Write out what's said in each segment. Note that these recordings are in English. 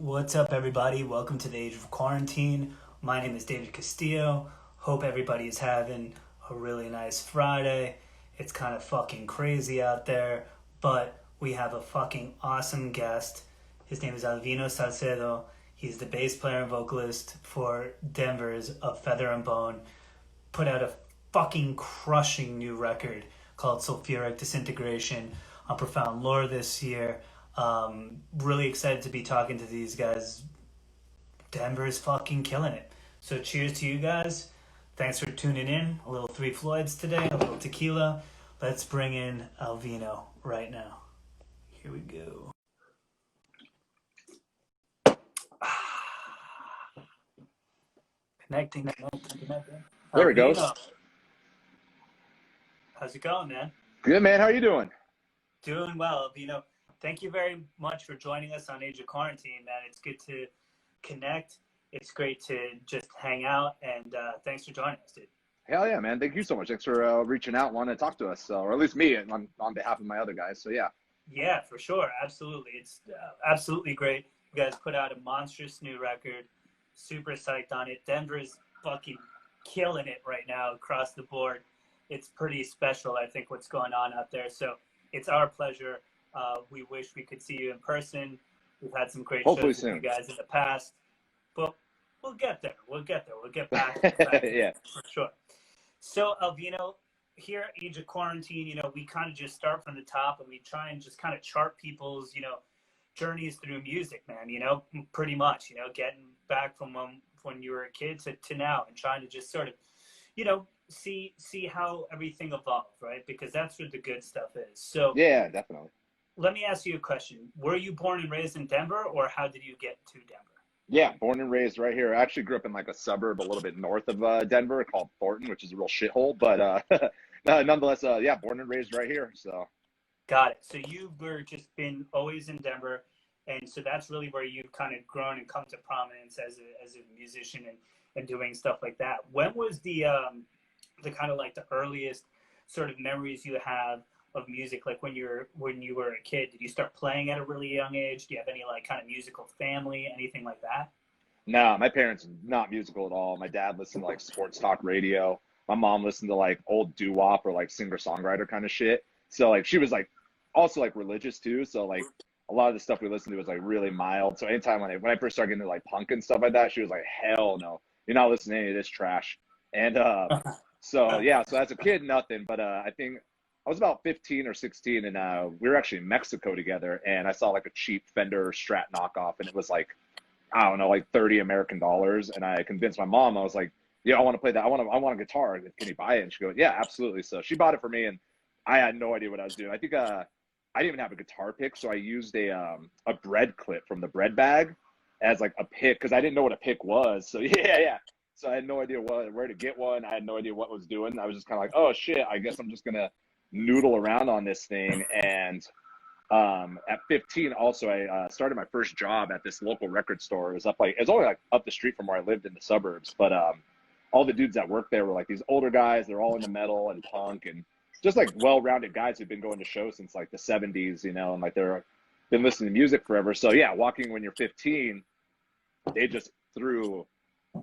What's up, everybody? Welcome to the Age of Quarantine. My name is David Castillo. Hope everybody is having a really nice Friday. It's kind of fucking crazy out there, but we have a fucking awesome guest. His name is Alvino Salcedo. He's the bass player and vocalist for Denver's A Feather and Bone. Put out a fucking crushing new record called Sulfuric Disintegration on Profound Lore this year. Really excited to be talking to these guys. Denver's fucking killing it. So cheers to you guys. Thanks for tuning in. A little Three Floyds today, a little tequila. Let's bring in Alvino right now. Here we go. Connecting. There it goes. Alvino, how's it going, man? Good, man. How are you doing? Doing well. Thank you very much for joining us on Age of Quarantine, man. It's good to connect. It's great to just hang out, and thanks for joining us, dude. Hell yeah, man. Thank you so much. Thanks for reaching out, wanting to talk to us, or at least me on behalf of my other guys. So yeah. Yeah, for sure. Absolutely. It's absolutely great. You guys put out a monstrous new record. Super psyched on it. Denver's fucking killing it right now across the board. It's pretty special, I think, what's going on out there. So it's our pleasure. We wish we could see you in person. We've had some great Hopefully shows with soon. you guys in the past, but we'll get there. We'll get back Yeah. for sure. So, Alvino, here at Age of Quarantine, we kind of just start from the top and we try and just kind of chart people's, journeys through music, man, pretty much, getting back from when you were a kid to now and trying to just sort of, see how everything evolved, right? Because that's what the good stuff is. So Yeah, definitely. let me ask you a question. Were you born and raised in Denver, or how did you get to Denver? Yeah, born and raised right here. I actually grew up in like a suburb a little bit north of Denver called Thornton, which is a real shithole. But nonetheless, yeah, born and raised right here. So Got it. So you were just been always in Denver, and so that's really where you've kind of grown and come to prominence as a musician and doing stuff like that. When was the kind of like the earliest sort of memories you have of music, like when you were a kid? Did you start playing at a really young age? Do you have any like kind of musical family, anything like that? no, my parents not musical at all. My dad listened to like sports talk radio. My mom listened to like old doo-wop or like singer-songwriter kind of shit. So like she was like also like religious too. So like a lot of the stuff we listened to was like really mild. So anytime when I first started getting into like punk and stuff like that, she was like, hell no, you're not listening to any of this trash. And so yeah, so as a kid, nothing. But I think I was about 15 or 16, and we were actually in Mexico together, and I saw like a cheap Fender Strat knockoff, and it was like, I don't know, like 30 American dollars. And I convinced my mom. I was like, yeah, I want to play that. I want a guitar. Can you buy it? And she goes, yeah, absolutely. So she bought it for me, and I had no idea what I was doing. I think I didn't even have a guitar pick, so I used a bread clip from the bread bag as like a pick because I didn't know what a pick was. So yeah. So I had no idea where to get one. I had no idea what I was doing. I was just kind of like, oh shit, I guess I'm just gonna noodle around on this thing. And at 15, also I started my first job at this local record store. It was only like up the street from where I lived in the suburbs, but all the dudes that worked there were like these older guys. They're all into metal and punk and just like well-rounded guys who've been going to shows since like the 70s, and like they're been listening to music forever. So yeah, walking when you're 15, they just threw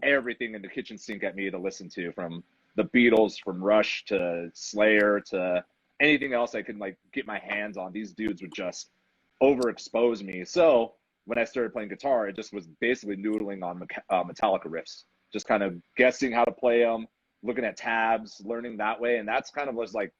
everything in the kitchen sink at me to listen to, from the Beatles, from Rush to Slayer to anything else I could like get my hands on. These dudes would just overexpose me. So when I started playing guitar, it just was basically noodling on Metallica riffs, just kind of guessing how to play them, looking at tabs, learning that way. And that's kind of was like,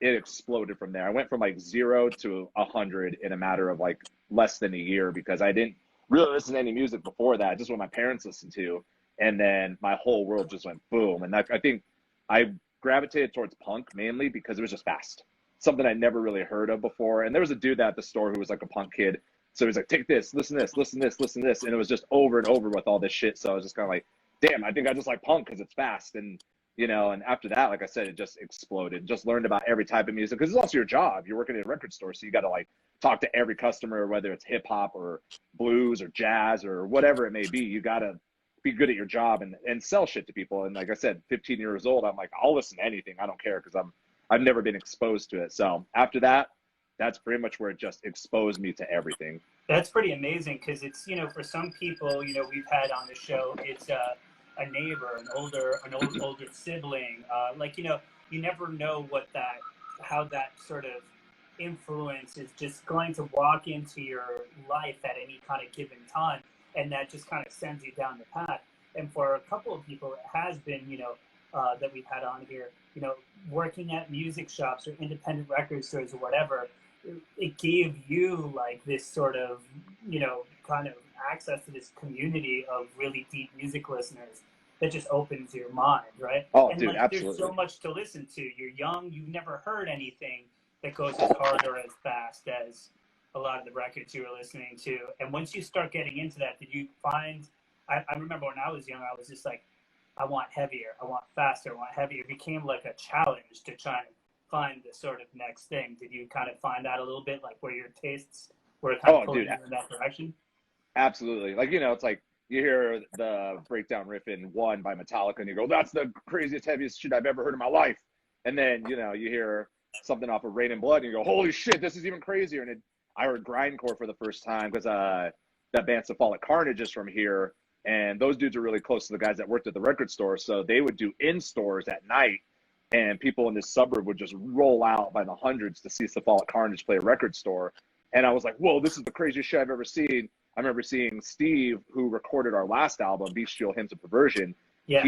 it exploded from there. I went from like 0 to 100 in a matter of like less than a year because I didn't really listen to any music before that, just what my parents listened to. And then my whole world just went boom. And I think I gravitated towards punk mainly because it was just fast, something I never really heard of before. And there was a dude at the store who was like a punk kid. So he's like, take this, listen to this, listen to this, listen to this. And it was just over and over with all this shit. So I was just kind of like, damn, I think I just like punk because it's fast. And and after that, like I said, it just exploded. Just learned about every type of music because it's also your job. You're working at a record store, so you got to like talk to every customer, whether it's hip hop or blues or jazz or whatever it may be. You got to be good at your job and sell shit to people. And like I said, 15 years old, I'm like, I'll listen to anything. I don't care because I've never been exposed to it. So after that, that's pretty much where it just exposed me to everything. That's pretty amazing because it's, for some people, we've had on the show, it's a neighbor, older sibling. Like, you never know how that sort of influence is just going to walk into your life at any kind of given time. And that just kind of sends you down the path. And for a couple of people, it has been, that we've had on here, working at music shops or independent record stores or whatever, it gave you like this sort of, kind of access to this community of really deep music listeners that just opens your mind, right? Oh, and dude, like, absolutely. there's so much to listen to. You're young, you've never heard anything that goes as hard or as fast as a lot of the records you were listening to. And once you start getting into that, did you find, I remember when I was young, I was just like, I want heavier, I want faster, I want heavier. It became like a challenge to try and find the sort of next thing. Did you kind of find that a little bit, like where your tastes were kind of pulling you in that direction? Absolutely. Like, it's like you hear the breakdown riff in One by Metallica and you go, that's the craziest, heaviest shit I've ever heard in my life. And then, you hear something off of Rain and Blood and you go, holy shit, this is even crazier. And I heard grindcore for the first time because that band Cephalic Carnage is from here. And those dudes are really close to the guys that worked at the record store. So they would do in-stores at night. And people in this suburb would just roll out by the hundreds to see Cephalic Carnage play a record store. And I was like, whoa, this is the craziest shit I've ever seen. I remember seeing Steve, who recorded our last album, Bestial Hymns of Perversion. Yes.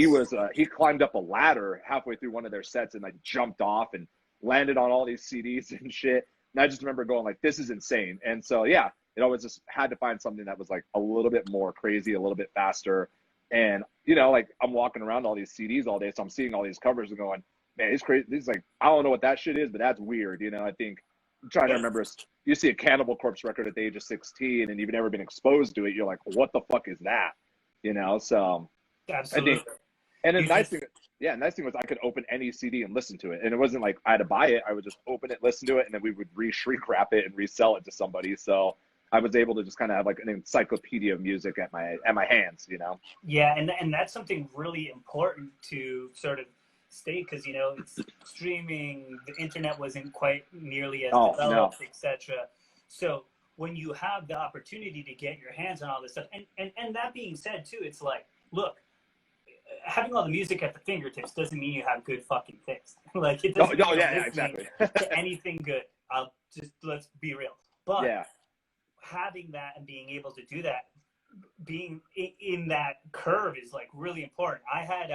He climbed up a ladder halfway through one of their sets and like jumped off and landed on all these CDs and shit. And I just remember going like, this is insane. And so, yeah, it always just had to find something that was like a little bit more crazy, a little bit faster. And, like I'm walking around all these CDs all day. So I'm seeing all these covers and going, man, it's crazy. It's like, I don't know what that shit is, but that's weird. I think I'm trying to remember, you see a Cannibal Corpse record at the age of 16 and you've never been exposed to it. You're like, what the fuck is that? So absolutely. I think, and the nice thing was I could open any CD and listen to it. And it wasn't like I had to buy it. I would just open it, listen to it, and then we would shrink wrap it and resell it to somebody. So I was able to just kind of have like an encyclopedia of music at my hands, Yeah. And that's something really important to sort of state because, it's streaming, the internet wasn't quite nearly as developed, etc. So when you have the opportunity to get your hands on all this stuff, and that being said too, it's like, look, having all the music at the fingertips doesn't mean you have good fucking taste. Like it doesn't mean exactly. to anything good. Let's be real. But yeah, having that and being able to do that, being in that curve is like really important. I had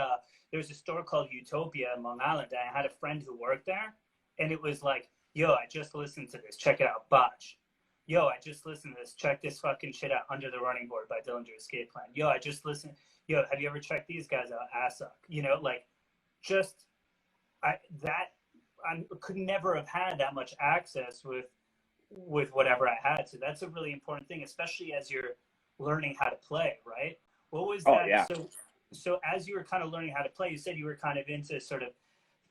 there's a store called Utopia in Long Island, and I had a friend who worked there, and it was like, yo, I just listened to this, check it out, Botch. Yo, I just listened to this, check this fucking shit out, Under the Running Board by Dillinger Escape Plan. Yo, I just listened, yo, have you ever checked these guys out, Assuck? Like, just, I could never have had that much access with whatever I had, so that's a really important thing, especially as you're learning how to play, right? What was that? Yeah. So as you were kind of learning how to play, you said you were kind of into sort of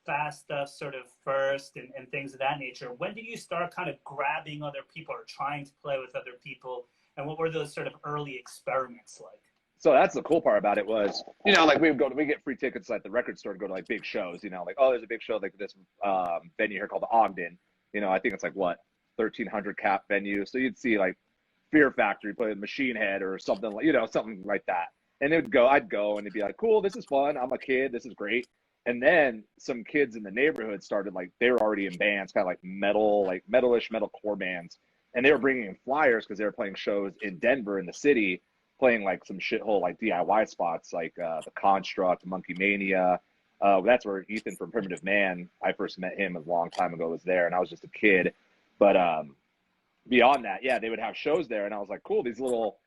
fast stuff sort of first and things of that nature. When did you start kind of grabbing other people or trying to play with other people? And what were those sort of early experiments like? So that's the cool part about it was, like we get free tickets at the record store to go to like big shows, like, oh, there's a big show like this venue here called the Ogden. I think it's like 1,300 cap venue. So you'd see like Fear Factory play with Machine Head or something like, something like that. And I'd go and it'd be like, cool, this is fun. I'm a kid. This is great. And then some kids in the neighborhood started like, they were already in bands, kind of like metalish metalcore bands. And they were bringing in flyers because they were playing shows in Denver in the city, playing like some shithole like DIY spots like the Construct, Monkey Mania. That's where Ethan from Primitive Man, I first met him a long time ago, was there. And I was just a kid. But beyond that, yeah, they would have shows there. And I was like, cool, these little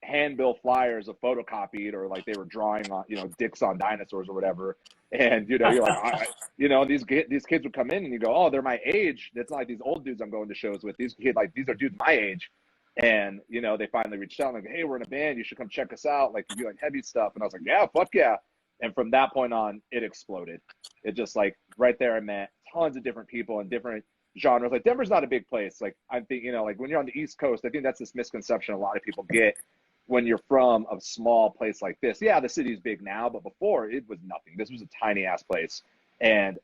handbill flyers of photocopied or like they were drawing on, dicks on dinosaurs or whatever. And, you're like, these kids would come in and you go, oh, they're my age. It's not like these old dudes I'm going to shows with. These kids, like, these are dudes my age. And, they finally reached out and like, hey, we're in a band. You should come check us out. Like, you do like heavy stuff. And I was like, yeah, fuck yeah. And from that point on, it exploded. It just like right there, I met tons of different people and different genres. Like Denver's not a big place. Like I think, like when you're on the East Coast, I think that's this misconception a lot of people get when you're from a small place like this. Yeah, the city's big now, but before it was nothing. This was a tiny ass place. And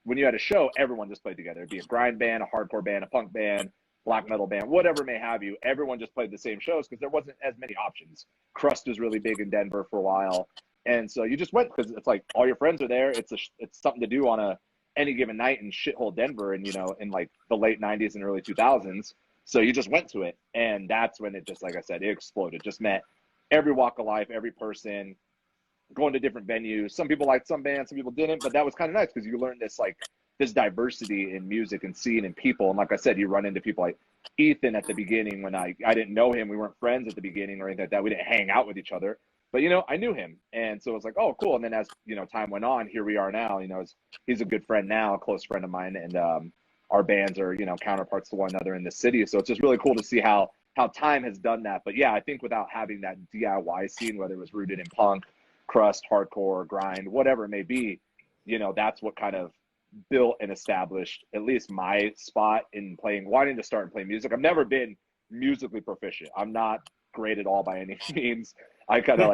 when you had a show, everyone just played together. It'd be a grind band, a hardcore band, a punk band, black metal band, whatever may have you. Everyone just played the same shows because there wasn't as many options. Crust was really big in Denver for a while. And so you just went because it's like all your friends are there. It's something to do on any given night in shithole Denver and, in like the late 90s and early 2000s. So you just went to it. And that's when it just, like I said, it exploded. Just met every walk of life, every person, going to different venues. Some people liked some bands, some people didn't, but that was kind of nice because you learned this diversity in music and scene and people. And like I said, you run into people like Ethan at the beginning when I didn't know him. We weren't friends at the beginning or anything like that. We didn't hang out with each other, but I knew him. And so it was like, oh, cool. And then as, time went on, here we are now, he's a good friend now, a close friend of mine. And our bands are, counterparts to one another in the city. So it's just really cool to see how time has done that. But yeah, I think without having that DIY scene, whether it was rooted in punk, crust, hardcore, grind, whatever it may be, that's what kind of built and established at least my spot in wanting to start and play music. I've never been musically proficient. I'm not great at all by any means. I kind of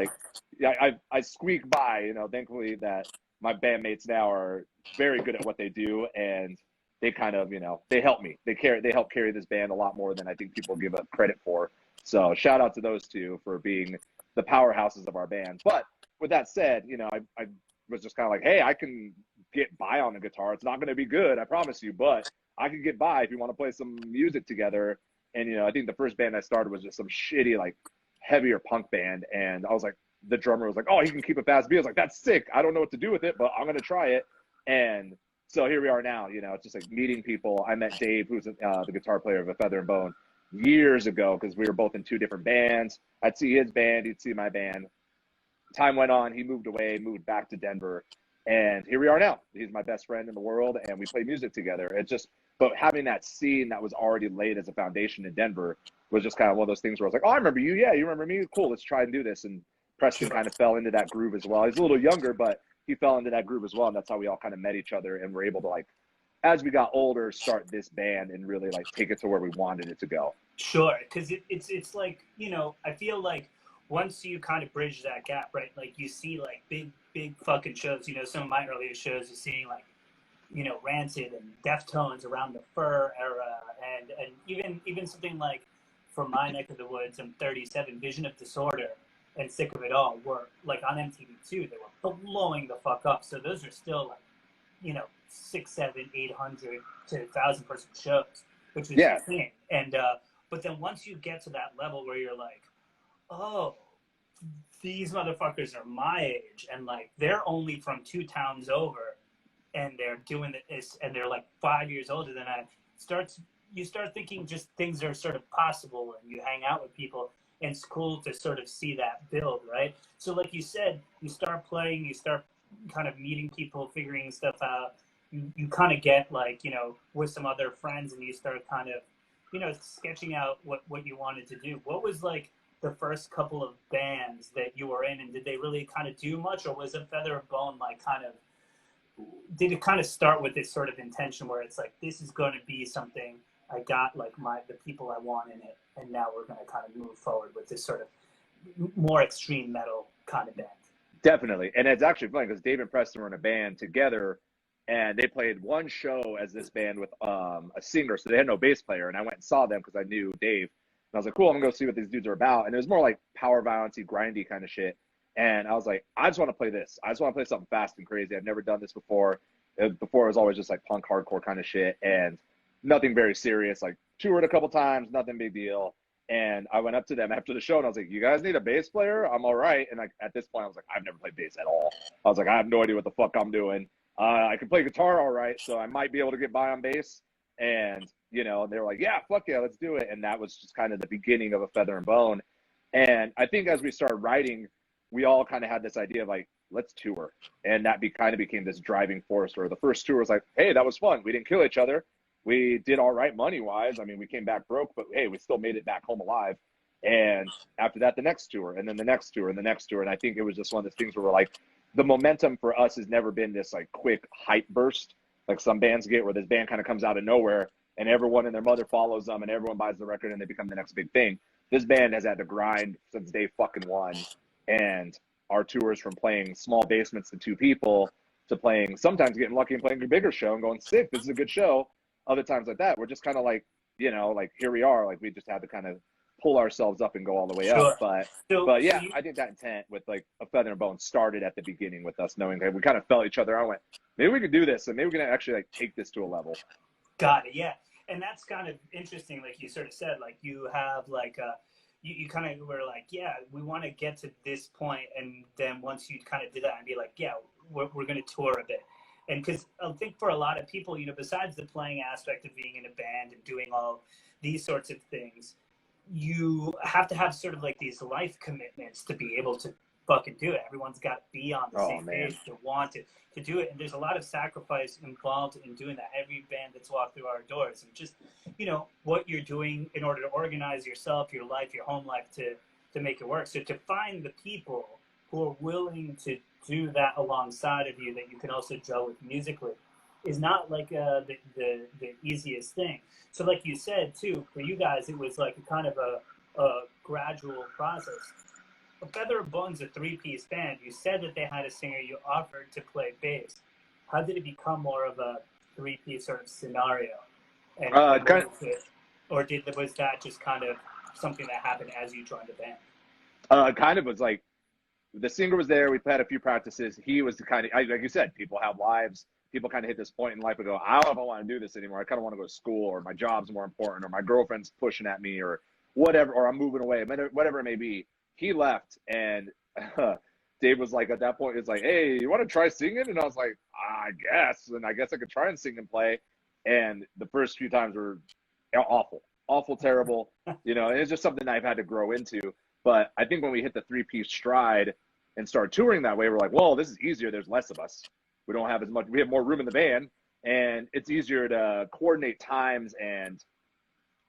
I squeak by, thankfully that my bandmates now are very good at what they do, and they kind of, they help me. They help carry this band a lot more than I think people give up credit for. So shout out to those two for being the powerhouses of our band. But with that said, I was just kind of like, hey, I can get by on the guitar. It's not going to be good, I promise you, but I can get by if you want to play some music together. And, I think the first band I started was just some shitty, like heavier punk band. And I was like, the drummer was like, oh, he can keep a fast beat. I was like, that's sick. I don't know what to do with it, but I'm going to try it. And so here we are now, it's just like meeting people. I met Dave, who's the guitar player of A Feather and Bone, years ago because we were both in two different bands. I'd see his band, he'd see my band. Time went on, he moved away, moved back to Denver, and here we are now. He's my best friend in the world, and we play music together. But having that scene that was already laid as a foundation in Denver was just kind of one of those things where I was like, oh, I remember you. Yeah, you remember me? Cool, let's try and do this. And Preston kind of fell into that groove as well. He's a little younger, but he fell into that groove as well, and that's how we all kind of met each other and were able to, as we got older, start this band and really, take it to where we wanted it to go. Sure, because it's like, I feel like once you kind of bridge that gap, right? You see big fucking shows. Some of my earliest shows are seeing Rancid and Deftones around the Fur era, and even something like from my neck of the woods, I'm 37, Vision of Disorder and Sick of It All were on MTV2. They were blowing the fuck up. So those are still 600, 700, 800 to 1,000 person shows, which is insane. And but then once you get to that level where you're like, oh, these motherfuckers are my age, and they're only from 2 towns over, and they're doing this, and they're 5 years older than I. You start thinking just things are sort of possible, and you hang out with people, and it's cool to sort of see that build, right? So like you said, you start playing, you start kind of meeting people, figuring stuff out. You kind of get with some other friends, and you start kind of sketching out what you wanted to do. What was the first couple of bands that you were in, and did they really kind of do much, or was A Feather and Bone did it kind of start with this sort of intention where it's this is going to be something, I got the people I want in it, and now we're going to kind of move forward with this sort of more extreme metal kind of band? Definitely. And it's actually funny because Dave and Preston were in a band together, and they played one show as this band with a singer, so they had no bass player, and I went and saw them because I knew Dave. And I was like, cool, I'm going to go see what these dudes are about. And it was more like power violence-y, grindy kind of shit. And I was like, I just want to play this. I just want to play something fast and crazy. I've never done this before. Before it was always just punk, hardcore kind of shit, and nothing very serious. Toured a couple times, nothing big deal. And I went up to them after the show, and I was like, you guys need a bass player? I'm all right. And at this point, I was like, I've never played bass at all. I was like, I have no idea what the fuck I'm doing. I can play guitar all right, so I might be able to get by on bass. And, they were like, yeah, fuck yeah, let's do it. And that was just kind of the beginning of A Feather and Bone. And I think as we started writing, we all kind of had this idea of let's tour. And that kind of became this driving force where the first tour was hey, that was fun. We didn't kill each other. We did all right money-wise. I mean, we came back broke, but hey, we still made it back home alive. And after that, the next tour, and then the next tour, and the next tour. And I think it was just one of those things where we're the momentum for us has never been this quick hype burst like some bands get, where this band kind of comes out of nowhere and everyone and their mother follows them and everyone buys the record and they become the next big thing. This band has had to grind since day fucking one. And our tours from playing small basements to 2 people to playing, sometimes getting lucky and playing a bigger show and going, sick, this is a good show. Other times like that, we're just kind of like, you know, like here we are, like we just had to kind of pull ourselves up and go all the way up. But yeah, I think that intent with like a feather and bone started at the beginning with us knowing that we kind of felt each other. I went, maybe we could do this, and maybe we're gonna actually like take this to a level. Got it. Yeah, and that's kind of interesting. Like you sort of said, like you have like you kind of were like, yeah, we want to get to this point, and then once you kind of did that and be like, yeah, we're gonna tour a bit. And because I think for a lot of people, you know, besides the playing aspect of being in a band and doing all these sorts of things, you have to have sort of like these life commitments to be able to fucking do it. Everyone's got to be on the same page to want to do it. And there's a lot of sacrifice involved in doing that. Every band that's walked through our doors, and just, you know, what you're doing in order to organize yourself, your life, your home life to make it work. So to find the people who are willing to do that alongside of you, that you can also gel with musically, is not like the easiest thing. So like you said too, for you guys, it was like a kind of a gradual process. A Feather of Bone's a three-piece band. You said that they had a singer. You offered to play bass. How did it become more of a three-piece sort of scenario? And was that just kind of something that happened as you joined the band? Kind of was like, the singer was there. We had a few practices. He was the kind of, like you said, people have lives. People kind of hit this point in life and go, I don't know if I want to do this anymore. I kind of want to go to school, or my job's more important, or my girlfriend's pushing at me, or whatever, or I'm moving away, whatever it may be. He left, and Dave was like, at that point, it's like, hey, you want to try singing? And I was like, I guess. And I guess I could try and sing and play. And the first few times were awful, terrible, you know, and it's just something I've had to grow into. But I think when we hit the three-piece stride and start touring that way, we're like, well, this is easier. There's less of us. We don't have as much. We have more room in the band, and it's easier to coordinate times and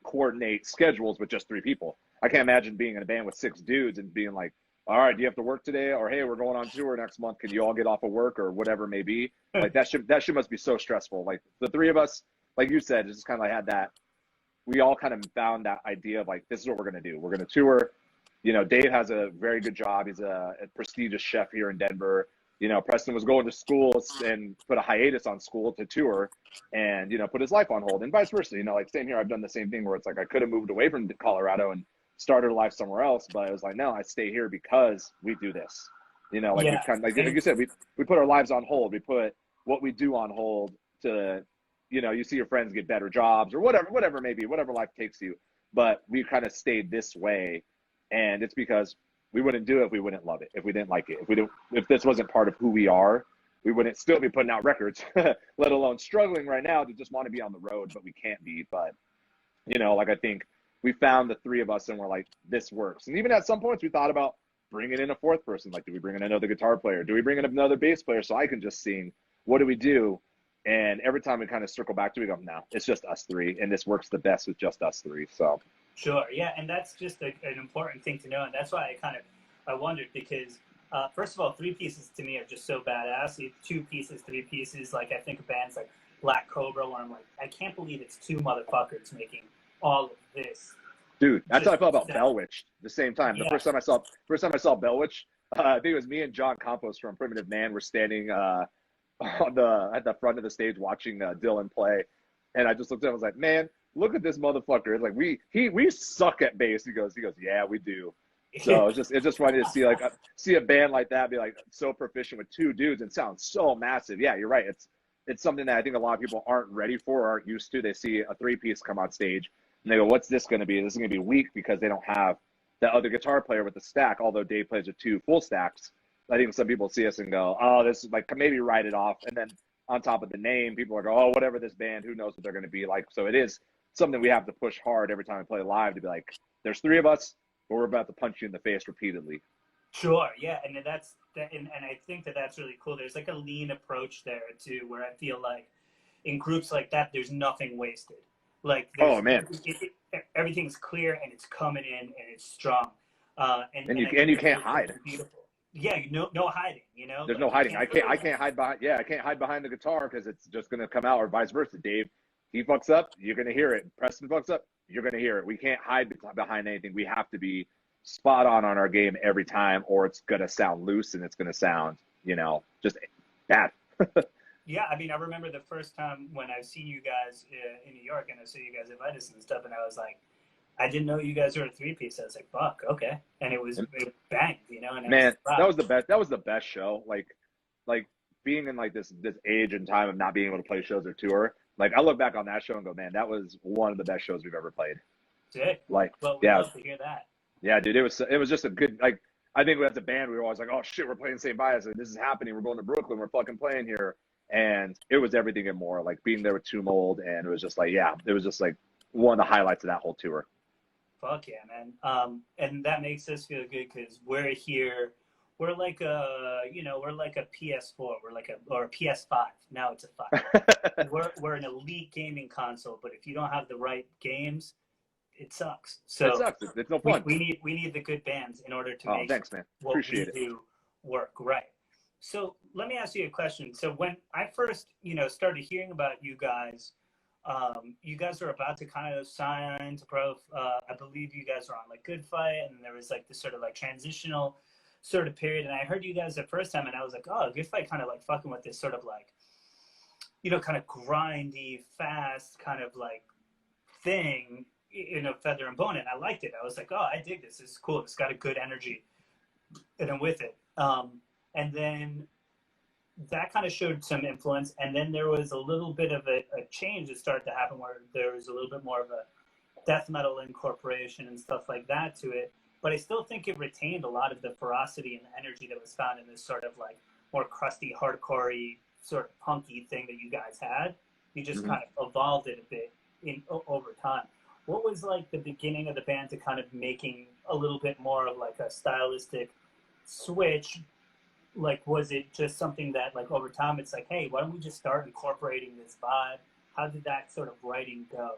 coordinate schedules with just three people. I can't imagine being in a band with 6 dudes and being like, all right, do you have to work today? Or, hey, we're going on tour next month. Can you all get off of work, or whatever it may be? Like that shit must be so stressful. Like the three of us, like you said, just kind of like had that. We all kind of found that idea of like, this is what we're going to do. We're going to tour. You know, Dave has a very good job. He's a prestigious chef here in Denver. You know, Preston was going to school and put a hiatus on school to tour and, you know, put his life on hold, and vice versa. You know, like same here. I've done the same thing where it's like I could have moved away from Colorado and started a life somewhere else, but I was like, no, I stay here because we do this. You know, like we kind of, like you said, we put our lives on hold. We put what we do on hold to, you know, you see your friends get better jobs or whatever it may be, whatever life takes you. But we kind of stayed this way, and it's because we wouldn't do it if we wouldn't love it, if we didn't like it, if this wasn't part of who we are, we wouldn't still be putting out records, let alone struggling right now to just want to be on the road, but we can't be. But, you know, like I think we found the three of us and we're like, this works. And even at some points we thought about bringing in a fourth person. Like, do we bring in another guitar player? Do we bring in another bass player so I can just sing? What do we do? And every time we kind of circle back to it, we go, no, it's just us three. And this works the best with just us three. So. Sure. Yeah. And that's just an important thing to know. And that's why I wondered, because first of all, three pieces to me are just so badass. 2 pieces, 3 pieces. Like, I think of bands like Black Cobra, where I'm like, I can't believe it's 2 motherfuckers making all of this. Dude, that's how I felt about Bellwitch the same time. The first time I saw Bellwitch, I think it was me and John Campos from Primitive Man were standing at the front of the stage watching Dylan play. And I just looked at him, I was like, man, look at this motherfucker. It's like, we suck at bass. He goes, yeah, we do. So it's just funny to see a band like that be like so proficient with 2 dudes and sound so massive. Yeah, you're right. It's something that I think a lot of people aren't ready for or aren't used to. They see a 3-piece come on stage and they go, what's this going to be? This is going to be weak because they don't have that other guitar player with the stack, although Dave plays with 2 full stacks. I think some people see us and go, oh, this is like, maybe write it off. And then on top of the name, people are going, oh, whatever this band, who knows what they're going to be like. So it is something we have to push hard every time we play live to be like, there's 3 of us, but we're about to punch you in the face repeatedly. Sure, yeah, and and I think that's really cool. There's like a lean approach there too, where I feel like in groups like that, there's nothing wasted. Like, oh man, everything's clear and it's coming in and it's strong. And you can't hide. Beautiful. Yeah, no hiding. You know, there's no hiding. I can't hide behind. Yeah, I can't hide behind the guitar because it's just gonna come out, or vice versa. Dave, he fucks up, you're gonna hear it. Preston fucks up, you're gonna hear it. We can't hide behind anything. We have to be spot on our game every time, or it's gonna sound loose and it's gonna sound, you know, just bad. Yeah, I mean, I remember the first time when I've seen you guys in New York, and I saw you guys at Vitus and stuff, and I was like, I didn't know you guys were a three-piece. I was like, fuck, okay, and it banged, you know, and I was Man, that surprised. was the best. That was the best show. Like being in like this age and time of not being able to play shows or tour. Like I look back on that show and go, man, that was one of the best shows we've ever played. Sick. Like, Well, we yeah, love to hear that. yeah, dude, it was just a good like. I think as a band, we were always like, oh shit, we're playing Saint Vitus. Like, this is happening. We're going to Brooklyn. We're fucking playing here. And it was everything and more. Like being there with Tomb Mold, and it was just like, yeah, it was just like one of the highlights of that whole tour. Fuck yeah, man. And that makes us feel good because we're here. We're like we're like a PS4. We're like a PS5. Now it's a five. We're an elite gaming console, but if you don't have the right games, it sucks. It So sucks. It's no fun. we need the good bands in order to Oh, make thanks, man. what we Appreciate it. do work right. So let me ask you a question. So when I first, started hearing about you guys are about to kind of sign to pro. I believe you guys are on like Good Fight, and there was like this sort of like transitional sort of period. And I heard you guys the first time, and I was like, oh, Good Fight kind of like fucking with this sort of like, kind of grindy, fast kind of like thing, Feather and Bone. And I liked it. I was like, oh, I dig this. This is cool. It's got a good energy, and I'm with it. And then that kind of showed some influence. And then there was a little bit of a change that started to happen where there was a little bit more of a death metal incorporation and stuff like that to it. But I still think it retained a lot of the ferocity and the energy that was found in this sort of like more crusty, hardcore-y, sort of punky thing that you guys had. You just kind of evolved it a bit over time. What was like the beginning of the band to kind of making a little bit more of like a stylistic switch? Like, was it just something that like over time it's like, hey, why don't we just start incorporating this vibe? How did that sort of writing go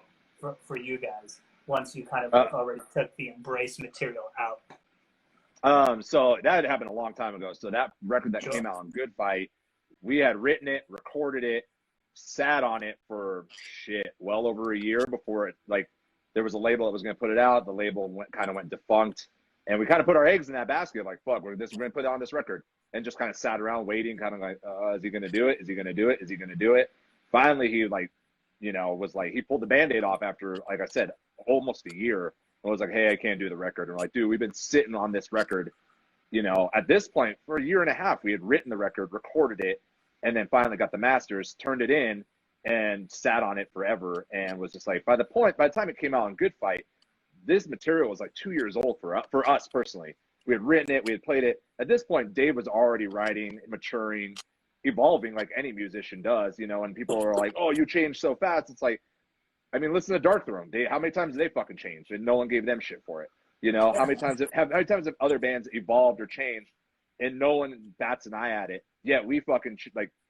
for you guys once you kind of like already took the Embrace material out? So that had happened a long time ago. So that record that Sure. came out on Good Fight, we had written it, recorded it, sat on it for well over a year before it, like, there was a label that was going to put it out. The label went defunct, and we kind of put our eggs in that basket. Like, fuck, we're going to put it on this record, and just kind of sat around waiting, kind of like, is he going to do it? Is he going to do it? Is he going to do it? Finally, he was like, he pulled the Band-Aid off after, like I said, almost a year. And was like, hey, I can't do the record. And we're like, dude, we've been sitting on this record, at this point for a year and a half. We had written the record, recorded it, and then finally got the masters, turned it in, and sat on it forever. And was just like, by the time it came out on Good Fight, this material was like 2 years old for us personally. We had written it, we had played it. At this point, Dave was already writing, maturing, evolving like any musician does, and people are like, oh, you changed so fast. It's like, I mean, listen to Dark Throne. How many times did they fucking change and no one gave them shit for it? How many times have other bands evolved or changed and no one bats an eye at it? Yeah, we fucking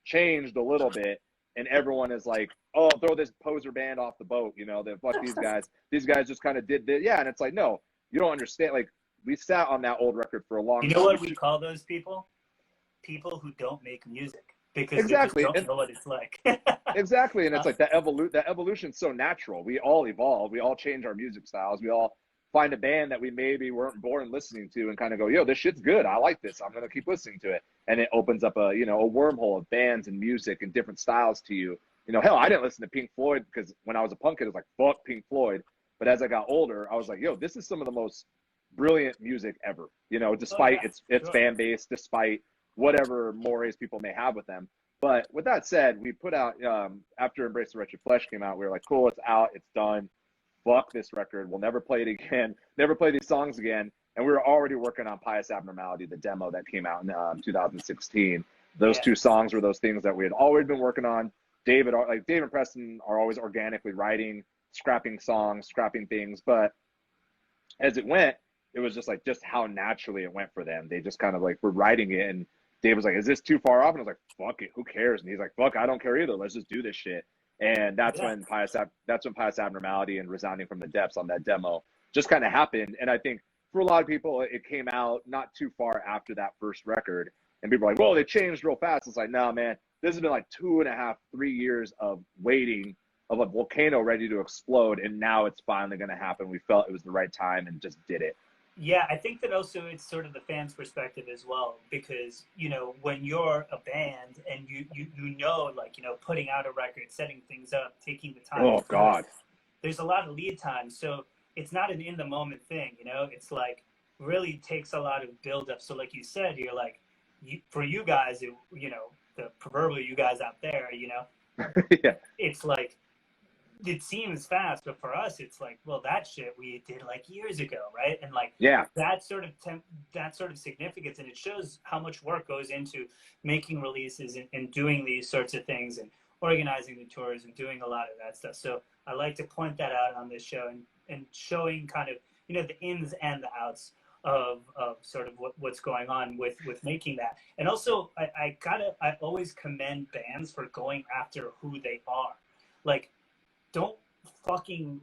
changed a little bit, and everyone is like, oh, throw this poser band off the boat. Fuck these guys. These guys just kind of did this. Yeah, and it's like, no, you don't understand. Like, we sat on that old record for a long time. You know what we call those people? People who don't make music. Because exactly. They just don't know what it's like. Exactly. And it's like that evolution's so natural. We all evolve. We all change our music styles. We all find a band that we maybe weren't born listening to and kind of go, yo, this shit's good. I like this. I'm going to keep listening to it. And it opens up a wormhole of bands and music and different styles to you. Hell, I didn't listen to Pink Floyd because when I was a punk kid, it was like, fuck Pink Floyd. But as I got older, I was like, yo, this is some of the most brilliant music ever, despite its fan base, despite whatever mores people may have with them. But with that said, we put out, after Embrace the Wretched Flesh came out, we were like, cool, it's out, it's done. Fuck this record. We'll never play it again. Never play these songs again. And we were already working on Pious Abnormality, the demo that came out in 2016. Those two songs were those things that we had always been working on. Dave and Preston are always organically writing, scrapping songs, scrapping things. But as it went, it was just how naturally it went for them. They just kind of were writing it, and Dave was like, is this too far off? And I was like, fuck it, who cares? And he's like, fuck, I don't care either. Let's just do this shit. And that's when Pious Abnormality and Resounding from the Depths on that demo just kind of happened. And I think for a lot of people, it came out not too far after that first record. And people are like, well, they changed real fast. It's like, no, man, this has been 2.5, 3 years of waiting, of a volcano ready to explode. And now it's finally going to happen. We felt it was the right time and just did it. Yeah, I think that also it's sort of the fans' perspective as well, because when you're a band and you know, like, putting out a record, setting things up, taking the time Oh to do it, God. there's a lot of lead time, so it's not an in the moment thing. It's like really takes a lot of build up. So like you said, you're like, for you guys, the proverbial you guys out there, Yeah. it's like it seems fast, but for us, it's like, well, that shit we did like years ago, right? And like Yeah. that sort of significance, and it shows how much work goes into making releases and doing these sorts of things and organizing the tours and doing a lot of that stuff. So I like to point that out on this show and showing kind of the ins and the outs of sort of what's going on with making that. And also, I always commend bands for going after who they are. Like, don't fucking,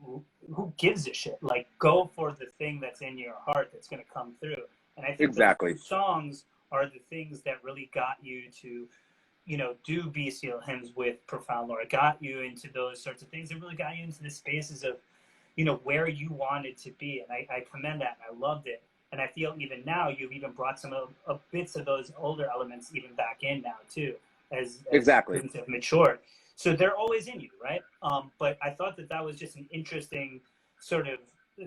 who gives a shit? Like, go for the thing that's in your heart that's going to come through. And I think those Exactly. two songs are the things that really got you to, do bestial hymns with Profound Lore. It got you into those sorts of things. It really got you into the spaces of, where you wanted to be. And I commend that, and I loved it. And I feel even now you've even brought some of bits of those older elements even back in now too, as Exactly. things have matured. So they're always in you, right? But I thought that was just an interesting sort of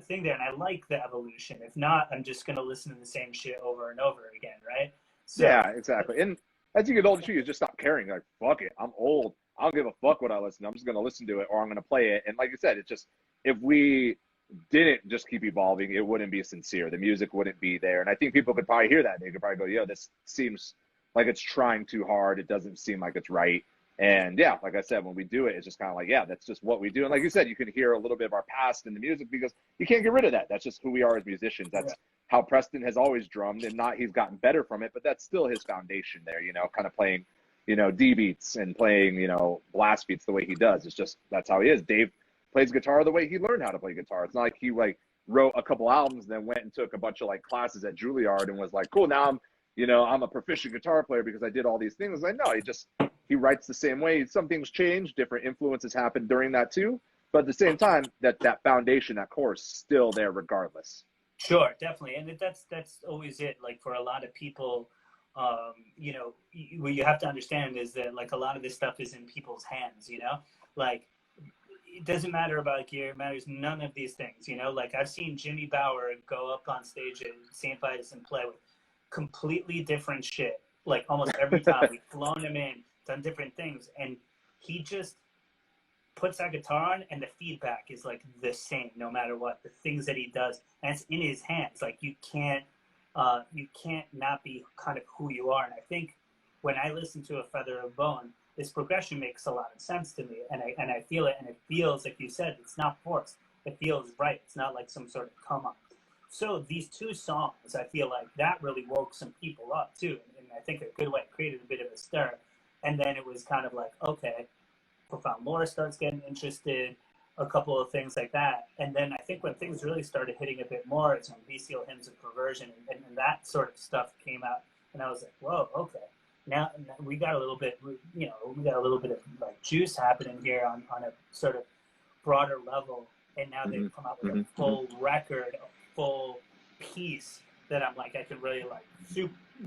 thing there, and I like the evolution. If not, I'm just gonna listen to the same shit over and over again, right? So Yeah, exactly. And as you get older, you just stop caring. Like, fuck it, I'm old. I don't give a fuck what I listen to. I'm just gonna listen to it, or I'm gonna play it. And like you said, it's just, if we didn't just keep evolving, it wouldn't be sincere. The music wouldn't be there. And I think people could probably hear that. They could probably go, "Yo, this seems like it's trying too hard. It doesn't seem like it's right." And yeah, like I said, when we do it, it's just kind of like, yeah, that's just what we do. And like you said, you can hear a little bit of our past in the music because you can't get rid of that. That's just who we are as musicians. yeah, That's how Preston has always drummed, and not he's gotten better from it, but that's still his foundation there, kind of playing, D beats and playing, blast beats the way he does. It's just, that's how he is. Dave plays guitar the way he learned how to play guitar. It's not like he like wrote a couple albums and then went and took a bunch of like classes at Juilliard and was like, cool, now I'm a proficient guitar player because I did all these things. Like, no, he writes the same way. Some things change, different influences happen during that too. But at the same time, that foundation, that core is still there regardless. sure, definitely, and that's always it. Like for a lot of people, what you have to understand is that like a lot of this stuff is in people's hands. Like it doesn't matter about gear, it matters none of these things. Like I've seen Jimmy Bauer go up on stage at Saint Vitus and play with completely different shit. Like almost every time we've flown him in, done different things, and he just puts that guitar on and the feedback is like the same no matter what. The things that he does, and it's in his hands. Like you can't not be kind of who you are. And I think when I listen to A Feather of Bone, this progression makes a lot of sense to me, and I feel it, and it feels like you said, it's not forced. It feels right. It's not like some sort of come up. So these two songs, I feel like that really woke some people up too, and I think a good way it created a bit of a stir. And then it was kind of like, okay, Profound Lore starts getting interested, a couple of things like that. And then I think when things really started hitting a bit more, it's when Bestial Hymns of Perversion and that sort of stuff came out. And I was like, whoa, okay. Now we got a little bit, we got a little bit of like juice happening here on a sort of broader level. And now they've come out with a full record, a full piece that I'm like, I can really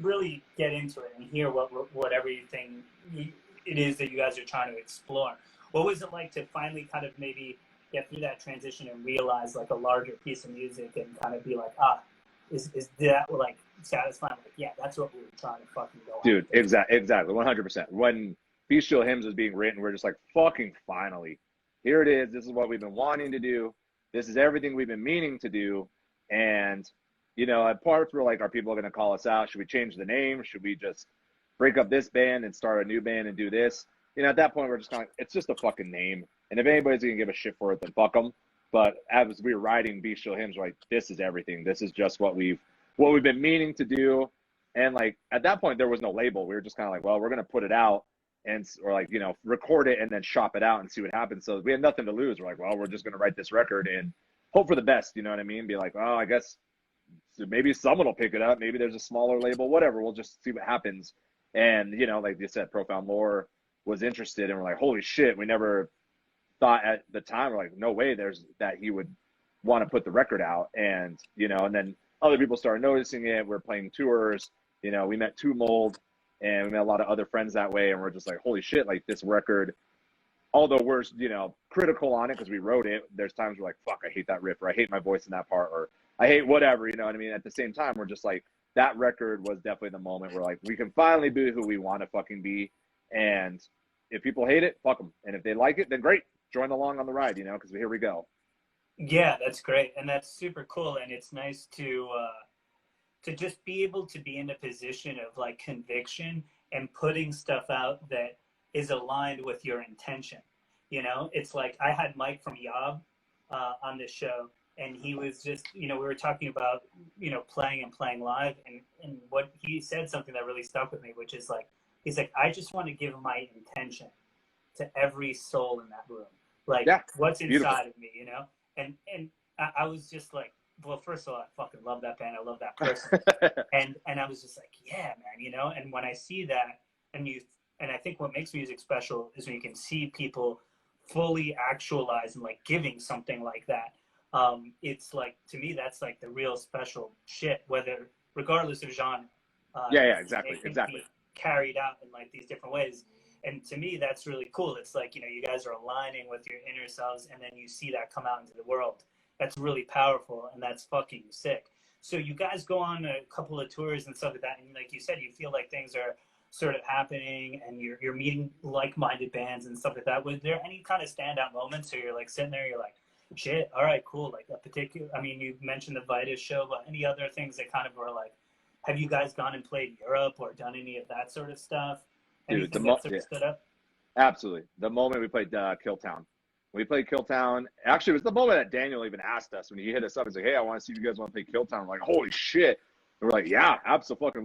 really get into it and hear what everything it is that you guys are trying to explore. What was it like to finally kind of maybe get through that transition and realize like a larger piece of music and kind of be like, is that like satisfying? Like, yeah, that's what we were trying to fucking go on. Dude, exactly, 100%. When Bestial Hymns was being written, we're just like, fucking finally, here it is. This is what we've been wanting to do. This is everything we've been meaning to do. And, at parts we're like, are people going to call us out? Should we change the name? Should we just break up this band and start a new band and do this? At that point, we're just kind of, it's just a fucking name. And if anybody's going to give a shit for it, then fuck them. But as we were writing Bestial Hymns, we're like, this is everything. This is just what we've been meaning to do. And like, at that point, there was no label. We were just kind of like, well, we're going to put it out or like, record it and then shop it out and see what happens. So we had nothing to lose. We're like, well, we're just going to write this record and hope for the best. You know what I mean? Be like, oh, I guess maybe someone will pick it up. Maybe there's a smaller label, whatever. We'll just see what happens. And, like you said, Profound Lore was interested, and we're like, holy shit, we never thought at the time, we're like, no way that he would want to put the record out. And, and then other people started noticing it. We're playing tours. You know, we met Two Mold, and we met a lot of other friends that way, and we're just like, holy shit, like this record, although we're, you know, critical on it because we wrote it, there's times we're like, fuck, I hate that riff, or I hate my voice in that part, or I hate whatever, you know what I mean? At the same time, we're just like, that record was definitely the moment where like, we can finally be who we want to fucking be. And if people hate it, fuck them. And if they like it, then great. Join along on the ride, you know, because here we go. Yeah, that's great, and that's super cool, and it's nice to just be able to be in a position of like conviction and putting stuff out that is aligned with your intention. You know, it's like I had Mike from Yob on this show, and he was just, you know, we were talking about, you know, playing and playing live, and what he said something that really stuck with me, which is like, he's like, I just want to give my intention to every soul in that room, like Yeah, what's beautiful. inside of me, you know, and I was just like, well, first of all, I fucking love that band. I love that person. And I was just like, yeah, man, you know, and when I see that, and I think what makes music special is when you can see people fully actualize and like giving something like that. It's like, to me, that's like the real special shit, whether, regardless of genre. Yeah, exactly, It can exactly. be carried out in like these different ways. And to me, that's really cool. It's like, you know, you guys are aligning with your inner selves, and then you see that come out into the world. That's really powerful, and that's fucking sick. So you guys go on a couple of tours and stuff like that, and like you said, you feel like things are sort of happening, and you're meeting like-minded bands and stuff like that. Was there any kind of standout moments where you're like sitting there, you're like, shit, all right, cool, like a particular, I mean, you mentioned the Vitus show, but any other things that kind of were like, have you guys gone and played Europe or done any of that sort of stuff? Dude, Anything that sort of stood up? absolutely. The moment we played Killtown. We played Killtown. Actually, it was the moment that Daniel even asked us when he hit us up. He's like, hey, I want to see if you guys want to play Killtown. I'm like, holy shit. And we're like, yeah, absolutely.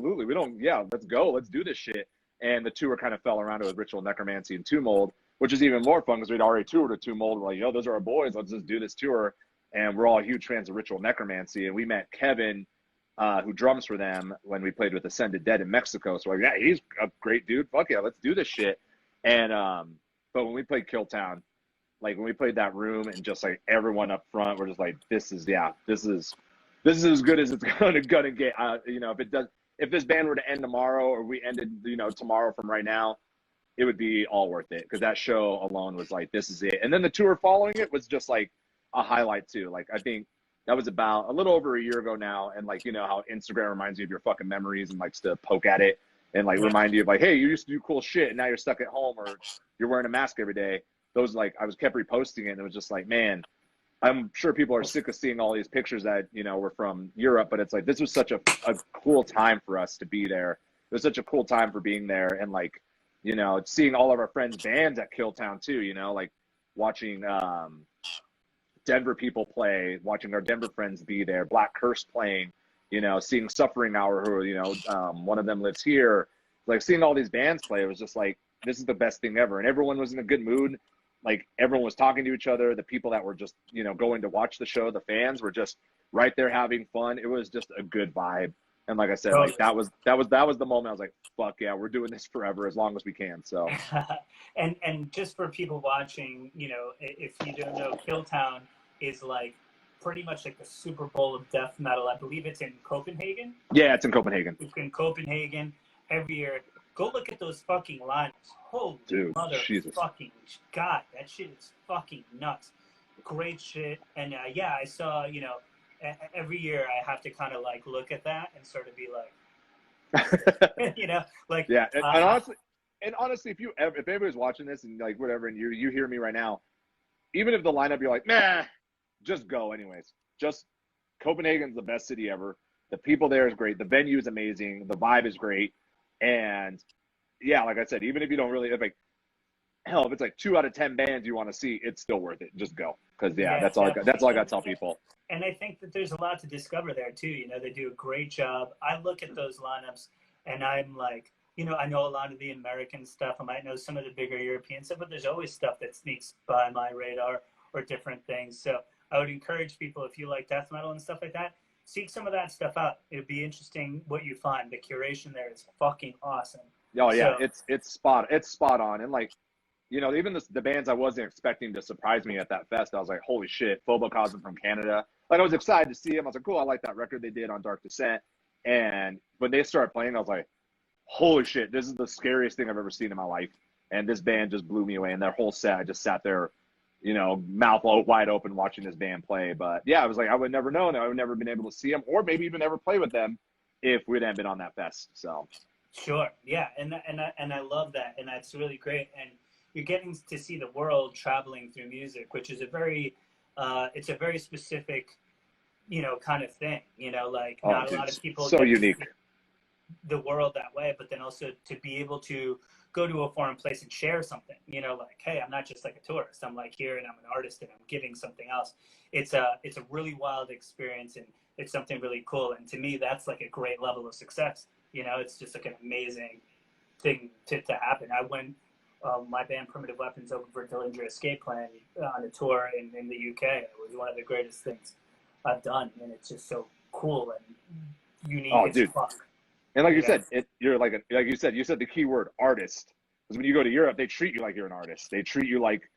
Let's go. Let's do this shit. And the tour kind of fell around. It was Ritual Necromancy and Two Mold, which is even more fun because we'd already toured with Two Mold. We're like, yo, those are our boys. Let's just do this tour. And we're all huge fans of Ritual Necromancy. And we met Kevin, who drums for them, when we played with Ascended Dead in Mexico. So we're like, yeah, he's a great dude. Fuck yeah, let's do this shit. And but when we played Killtown, like when we played that room and just like everyone up front, we're just like, this is as good as it's gonna get. You know, if this band were to end tomorrow, or we ended, you know, tomorrow from right now, it would be all worth it, because that show alone was like, this is it. And then the tour following it was just like a highlight too. Like, I think that was about a little over a year ago now, and like, you know how Instagram reminds you of your fucking memories and likes to poke at it and like remind you of like, hey, you used to do cool shit and now you're stuck at home, or you're wearing a mask every day. Those, like, I was kept reposting it, and it was just like, man, I'm sure people are sick of seeing all these pictures that, you know, were from Europe, but it's like, this was such a cool time for us to be there. It was such a cool time for being there, and like, you know, seeing all of our friends' bands at Killtown too, you know, like watching Denver people play, watching our Denver friends be there, Black Curse playing, you know, seeing Suffering Hour, who, you know, one of them lives here, like seeing all these bands play, it was just like, this is the best thing ever. And everyone was in a good mood. Like, everyone was talking to each other. The people that were just, you know, going to watch the show, the fans were just right there having fun. It was just a good vibe. And like I said, like that was the moment I was like, fuck yeah, we're doing this forever as long as we can. So and just for people watching, you know, if you don't know, Killtown is like pretty much like the Super Bowl of death metal. I believe it's in Copenhagen. Yeah, it's in Copenhagen. It's in Copenhagen every year. Go look at those fucking lineups. Holy dude, mother Jesus. fucking God, that shit is fucking nuts. Great shit. And yeah, I saw, you know, every year I have to kind of like look at that and sort of be like, you know, like, yeah. And honestly, if anybody's watching this and like whatever, and you hear me right now, even if the lineup you're like, nah, just go anyways. Just, Copenhagen's the best city ever. The people there is great. The venue is amazing. The vibe is great. And yeah, like I said, even if you don't really, if it's like 2 out of 10 bands you want to see, it's still worth it. Just go, because that's all I got to tell people. And I think that there's a lot to discover there too. You know, they do a great job. I look at those lineups and I'm like, you know, I know a lot of the American stuff. I might know some of the bigger European stuff, but there's always stuff that sneaks by my radar or different things. So I would encourage people, if you like death metal and stuff like that, seek some of that stuff out. It'd be interesting what you find. The curation there is fucking awesome. Oh yeah, so, it's spot on. And like, even the bands I wasn't expecting to surprise me at that fest, I was like, holy shit, Phobocosm from Canada. Like, I was excited to see them. I was like, cool, I like that record they did on Dark Descent. And when they started playing, I was like, holy shit, this is the scariest thing I've ever seen in my life. And this band just blew me away. And their whole set, I just sat there, mouth wide open watching this band play. But yeah, I was like, I would never known. I would never been able to see them or maybe even ever play with them if we hadn't been on that fest. So. Sure. Yeah. And I love that. And that's really great. And you're getting to see the world traveling through music, which is it's a very specific, kind of thing, like not a lot of people so unique the world that way, but then also to be able to go to a foreign place and share something, like, hey, I'm not just like a tourist. I'm like here and I'm an artist and I'm giving something else. It's a really wild experience and it's something really cool. And to me, that's like a great level of success. It's just like an amazing thing to happen. I went, my band Primitive Weapons opened for Dillinger Escape Plan on a tour in the UK. It was one of the greatest things I've done, and it's just so cool and unique as fuck. And like you said, you're like you said the key word artist. Because when you go to Europe, they treat you like you're an artist. They treat you like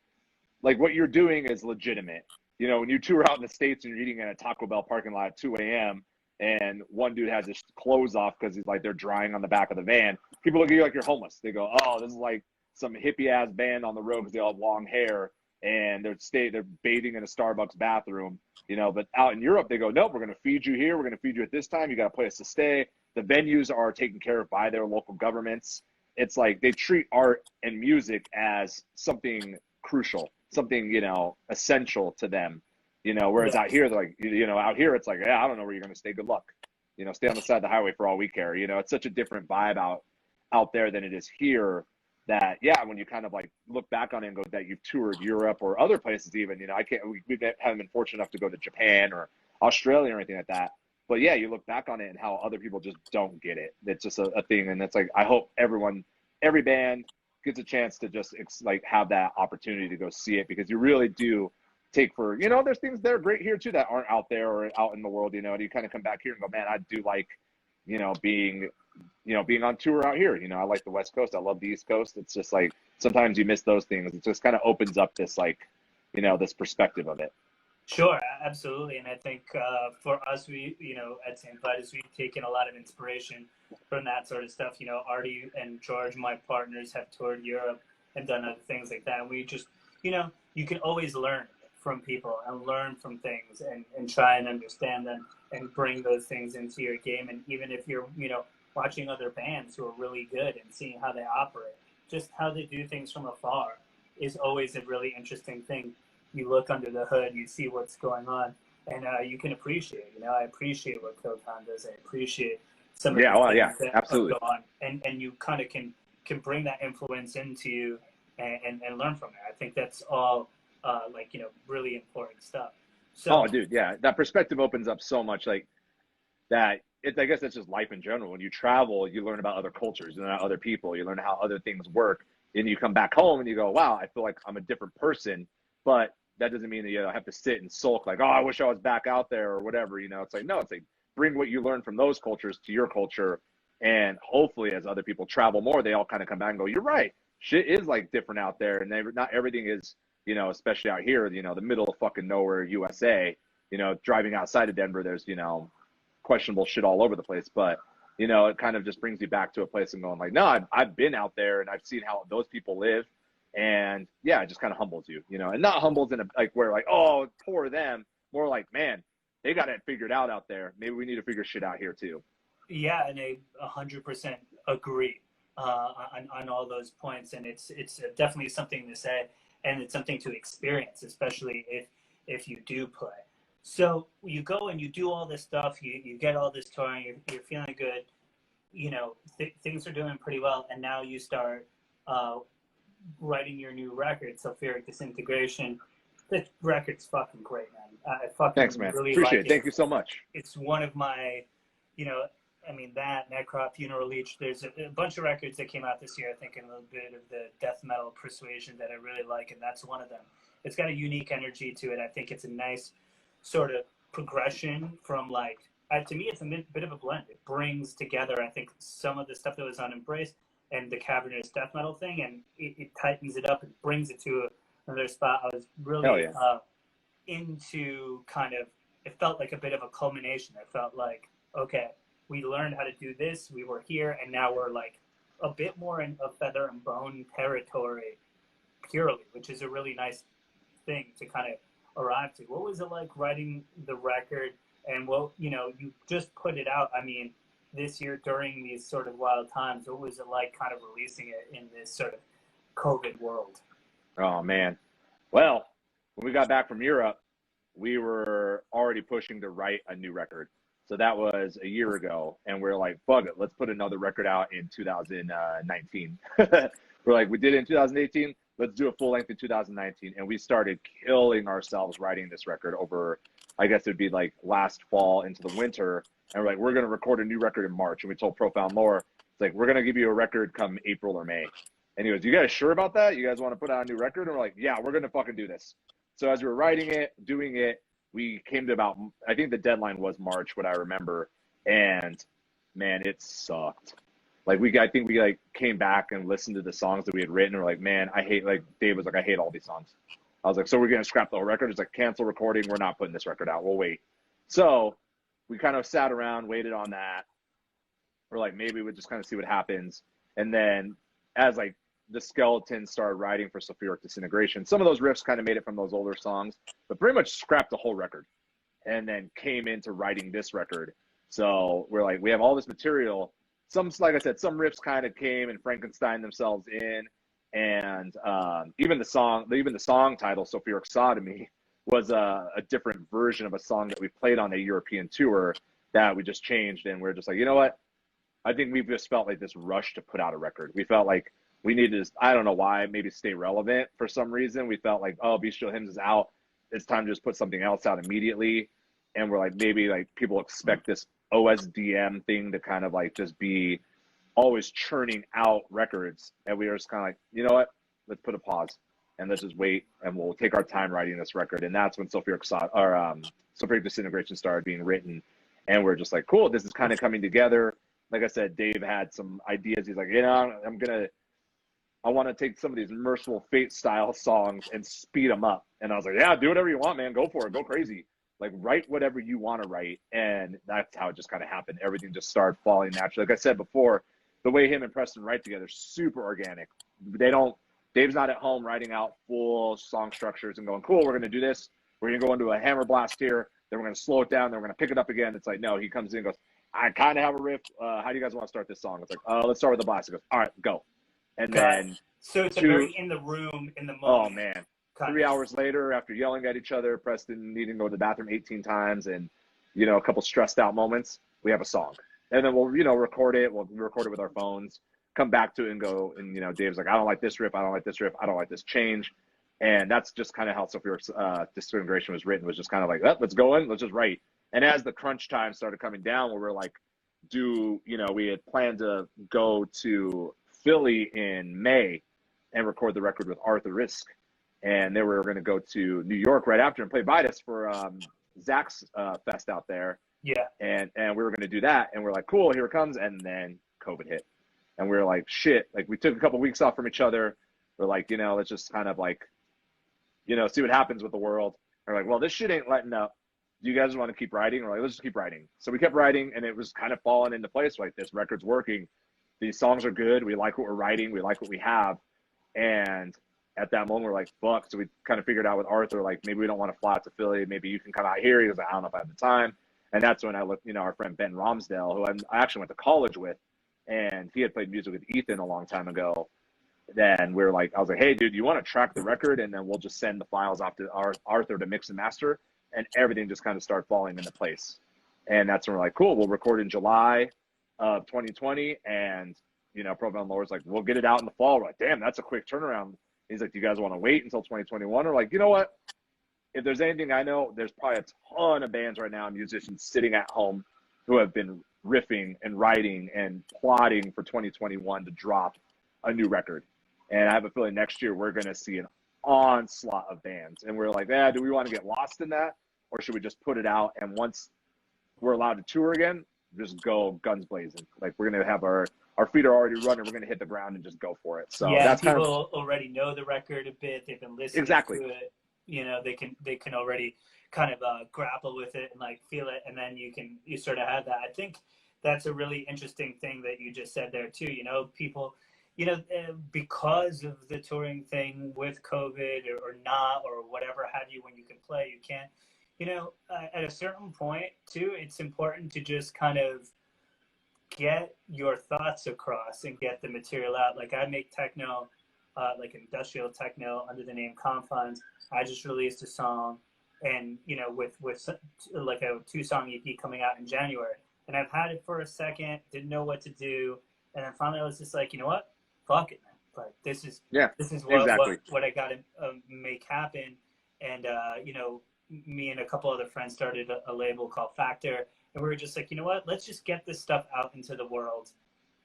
what you're doing is legitimate. When you tour out in the States and you're eating in a Taco Bell parking lot at 2 a.m. and one dude has his clothes off because he's like they're drying on the back of the van, people look at you like you're homeless. They go, oh, this is like some hippie ass band on the road because they all have long hair and they're bathing in a Starbucks bathroom. But out in Europe, they go, nope, we're going to feed you here. We're going to feed you at this time. You got a place to stay. The venues are taken care of by their local governments. It's like they treat art and music as something crucial, something, essential to them, whereas out here, they're like, out here, it's like, yeah, I don't know where you're going to stay. Good luck. Stay on the side of the highway for all we care. It's such a different vibe out there than it is here that, yeah, when you kind of like look back on it and go that you've toured Europe or other places even, we haven't been fortunate enough to go to Japan or Australia or anything like that. But yeah, you look back on it and how other people just don't get it. It's just a thing. And it's like, I hope every band gets a chance to just like have that opportunity to go see it, because you really do take for, there's things that are great here too that aren't out there or out in the world, and you kind of come back here and go, man, I do like, being on tour out here. I like the West Coast. I love the East Coast. It's just like, sometimes you miss those things. It just kind of opens up this, like, this perspective of it. Sure, absolutely. And I think for us, we, at Saint Vitus, we've taken a lot of inspiration from that sort of stuff. Artie and George, my partners, have toured Europe and done other things like that. And we just, you can always learn from people and learn from things and try and understand them and bring those things into your game. And even if you're, watching other bands who are really good and seeing how they operate, just how they do things from afar is always a really interesting thing. You look under the hood, you see what's going on, and you can appreciate. I appreciate what Kotan does. I appreciate some of the things that absolutely. go on, and you kind of can bring that influence into you and learn from it. I think that's all really important stuff. So, dude, yeah, that perspective opens up so much. Like that, I guess that's just life in general. When you travel, you learn about other cultures, you learn about other people, you learn how other things work, and you come back home and you go, wow, I feel like I'm a different person, but that doesn't mean that you have to sit and sulk like, oh, I wish I was back out there or whatever. It's like, no, it's like bring what you learn from those cultures to your culture. And hopefully as other people travel more, they all kind of come back and go, you're right. Shit is like different out there. And not everything is, especially out here, the middle of fucking nowhere, USA, driving outside of Denver, there's, questionable shit all over the place. But, it kind of just brings you back to a place and going like, no, I've been out there and I've seen how those people live. And yeah, it just kind of humbles you, and not humbles in a like where like, oh, poor them, more like, man, they got it figured out there. Maybe we need to figure shit out here too. Yeah, and I 100% agree on all those points, and it's definitely something to say, and it's something to experience, especially if you do play. So you go and you do all this stuff, you get all this touring, you're feeling good, things are doing pretty well, and now you start writing your new record, Sulfuric Disintegration. The record's fucking great, man. I fucking Thanks, man. really Appreciate like it. Thank you so much. It's one of my, that, Necrop, Funeral Leech. There's a bunch of records that came out this year, I think, in a little bit of the death metal persuasion that I really like, and that's one of them. It's got a unique energy to it. I think it's a nice sort of progression from, to me, it's a bit of a blend. It brings together, I think, some of the stuff that was on Embrace, and the cavernous death metal thing, and it tightens it up and brings it to another spot. I was really into kind of, it felt like a bit of a culmination. It felt like, okay, we learned how to do this, we were here, and now we're like a bit more in a feather and bone territory purely, which is a really nice thing to kind of arrive to. What was it like writing the record? And what, you know, you just put it out, I mean, this year during these sort of wild times, what was it like kind of releasing it in this sort of COVID world? Oh, man. Well, when we got back from Europe, we were already pushing to write a new record. So that was a year ago. And we're like, fuck it, let's put another record out in 2019. We're like, we did it in 2018. Let's do a full length in 2019. And we started killing ourselves writing this record over, I guess it'd be like last fall into the winter. And we're like, we're going to record a new record in March. And we told Profound Lore, it's like, we're going to give you a record come April or May. And he goes, you guys sure about that? You guys want to put out a new record? And we're like, yeah, we're going to fucking do this. So as we were writing it, doing it, we came to about, I think the deadline was March, what I remember. And man, it sucked. Like I think we like came back and listened to the songs that we had written. And we're like, man, I hate, like Dave was like, I hate all these songs. I was like, so we're going to scrap the whole record. It's like, cancel recording. We're not putting this record out. We'll wait. So we kind of sat around, waited on that. We're like, maybe we'll just kind of see what happens. And then as like the Skeletons started writing for Sulfuric Disintegration, some of those riffs kind of made it from those older songs, but pretty much scrapped the whole record and then came into writing this record. So we're like, we have all this material. Some, like I said, some riffs kind of came and Frankenstein themselves in. And even the song title, Sulfuric Sodomy, was a different version of a song that we played on a European tour that we just changed. And we're just like, you know what? I think we've just felt like this rush to put out a record. We felt like we needed to, I don't know why, maybe stay relevant for some reason. We felt like, oh, Bestial Hymns is out. It's time to just put something else out immediately. And we're like, maybe like people expect this OSDM thing to kind of like just be always churning out records. And we were just kind of like, you know what? Let's put a pause and let's just wait and we'll take our time writing this record. And that's when Sulfuric Disintegration started being written. And we're just like, cool, this is kind of coming together. Like I said, Dave had some ideas. He's like, you know, I want to take some of these Merciful Fate style songs and speed them up. And I was like, yeah, do whatever you want, man. Go for it. Go crazy. Like, write whatever you want to write. And that's how it just kind of happened. Everything just started falling naturally. Like I said before, the way him and Preston write together, super organic. Dave's not at home writing out full song structures and going, cool, we're going to do this. We're going to go into a hammer blast here. Then we're going to slow it down. Then we're going to pick it up again. It's like, no, he comes in and goes, I kind of have a riff. How do you guys want to start this song? It's like, let's start with the blast. He goes, all right, go. And then so it's a very in the room, in the moment. Oh man. 3 hours later, after yelling at each other, Preston needing to go to the bathroom 18 times and, you know, a couple stressed out moments, we have a song. And then we'll, you know, record it. We'll record it with our phones, come back to it and go, and, you know, Dave's like, I don't like this riff. I don't like this riff. I don't like this change. And that's just kind of how Sulfuric Disintegration was written, was just kind of like, let's go in, let's just write. And as the crunch time started coming down, where we're like, we had planned to go to Philly in May and record the record with Arthur Risk. And then we were going to go to New York right after and play Vitus for Zach's fest out there. Yeah. And we were going to do that. And we're like, cool, here it comes. And then COVID hit. And we were like, shit. Like, we took a couple weeks off from each other. We're like, you know, let's just kind of like, you know, see what happens with the world. We're like, well, this shit ain't letting up. Do you guys want to keep writing? We're like, let's just keep writing. So we kept writing, and it was kind of falling into place. Like, this record's working. These songs are good. We like what we're writing. We like what we have. And at that moment, we're like, fuck. So we kind of figured out with Arthur, like, maybe we don't want to fly out to Philly. Maybe you can come out here. He was like, I don't know if I have the time. And that's when I looked, you know, our friend Ben Romsdale, who I actually went to college with, and he had played music with Ethan a long time ago. Then we were like, I was like, hey, dude, you want to track the record? And then we'll just send the files off to Arthur to mix and master. And everything just kind of started falling into place. And that's when we're like, cool, we'll record in July of 2020. And, you know, Profound Lore's like, we'll get it out in the fall. We're like, damn, that's a quick turnaround. He's like, do you guys want to wait until 2021? We're like, you know what? If there's anything I know, there's probably a ton of bands right now, musicians sitting at home who have been riffing and writing and plotting for 2021 to drop a new record. And I have a feeling next year we're going to see an onslaught of bands. And we're like, do we want to get lost in that? Or should we just put it out? And once we're allowed to tour again, just go guns blazing. Like we're gonna have our feet are already running. We're gonna hit the ground and just go for it. So Yeah, that's kind of people already know the record a bit. They've been listening exactly. to it. You know, they can already kind of grapple with it and like feel it, and then you sort of have that. I think that's a really interesting thing that you just said there too. You know, people, you know, because of the touring thing with COVID or not or whatever have you, when you can play, you can't. You know, at a certain point too, it's important to just kind of get your thoughts across and get the material out. Like I make techno, like industrial techno under the name Confines. I just released a song, and you know, with like a 2-song EP coming out in January, and I've had it for a second, didn't know what to do, and then finally I was just like, you know what, fuck it, man. Like this is what exactly. what I got to make happen, and you know, me and a couple other friends started a label called Factor, and we were just like, you know what, let's just get this stuff out into the world,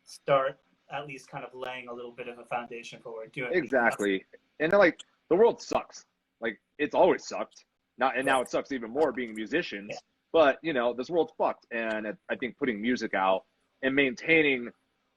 start at least kind of laying a little bit of a foundation for what we're doing. Exactly. And then, like, the world sucks. Like, it's always sucked. Now it sucks even more being musicians. Yeah. But, you know, this world's fucked. And I think putting music out and maintaining,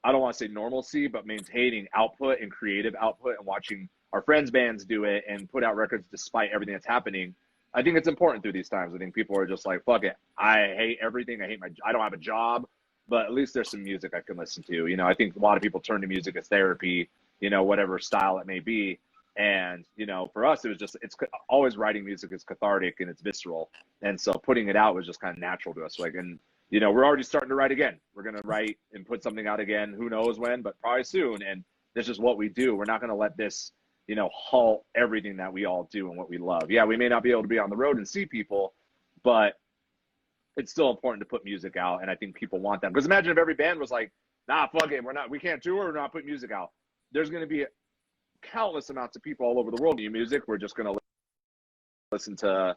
I don't want to say normalcy, but maintaining output and creative output and watching our friends' bands do it and put out records despite everything that's happening, I think it's important through these times. I think people are just like, fuck it. I hate everything. I don't have a job, but at least there's some music I can listen to. You know, I think a lot of people turn to music as therapy, you know, whatever style it may be. And, you know, for us, it's always writing music is cathartic and it's visceral. And so putting it out was just kind of natural to us. Like, and, you know, we're already starting to write again. We're going to write and put something out again. Who knows when, but probably soon. And this is what we do. We're not going to let this, you know, halt everything that we all do and what we love. Yeah, we may not be able to be on the road and see people, but it's still important to put music out. And I think people want them. Because imagine if every band was like, nah, fuck it, we can't tour, we're not putting music out. There's going to be countless amounts of people all over the world new music. We're just going to listen to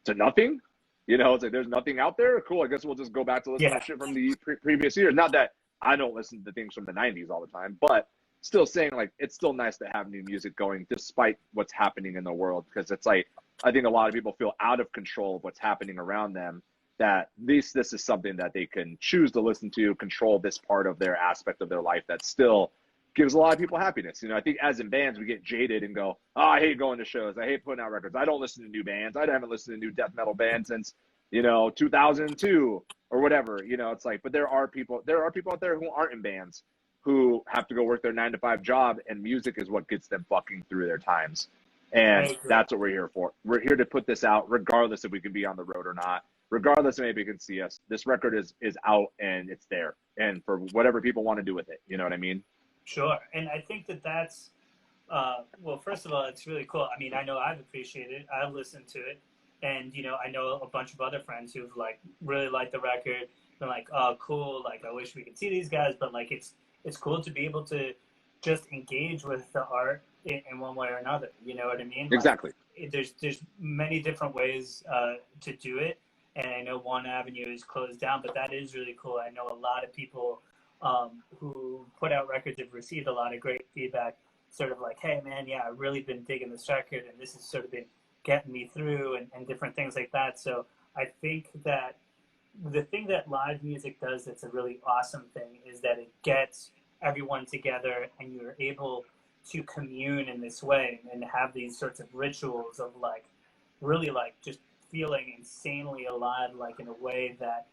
nothing. You know, it's like there's nothing out there. Cool, I guess we'll just go back to listening to shit from the previous years. Not that I don't listen to things from the 90s all the time, but still saying, like, it's still nice to have new music going despite what's happening in the world, because it's like I think a lot of people feel out of control of what's happening around them, that at least this is something that they can choose to listen to, control this part of their aspect of their life that still gives a lot of people happiness. You know, I think as in bands, we get jaded and go, oh, I hate going to shows. I hate putting out records. I don't listen to new bands. I haven't listened to new death metal bands since, you know, 2002 or whatever. You know, it's like, but there are people out there who aren't in bands, who have to go work their 9-to-5 job, and music is what gets them fucking through their times. And that's what we're here for. We're here to put this out regardless if we can be on the road or not, regardless if maybe you can see us. This record is out and it's there. And for whatever people want to do with it, you know what I mean? Sure. And I think that's, well, first of all, it's really cool. I mean, I know I've appreciated it. I've listened to it. And, you know, I know a bunch of other friends who've, like, really liked the record. Been like, oh, cool. Like, I wish we could see these guys. But, like, it's cool to be able to just engage with the art in one way or another. You know what I mean? Exactly. Like, there's many different ways to do it. And I know one avenue is closed down, but that is really cool. I know a lot of people who put out records have received a lot of great feedback, sort of like, hey, man, yeah, I've really been digging this record, and this has sort of been getting me through, and different things like that. So I think that the thing that live music does that's a really awesome thing is that it gets everyone together, and you're able to commune in this way and have these sorts of rituals of, like, really, like, just feeling insanely alive, like, in a way that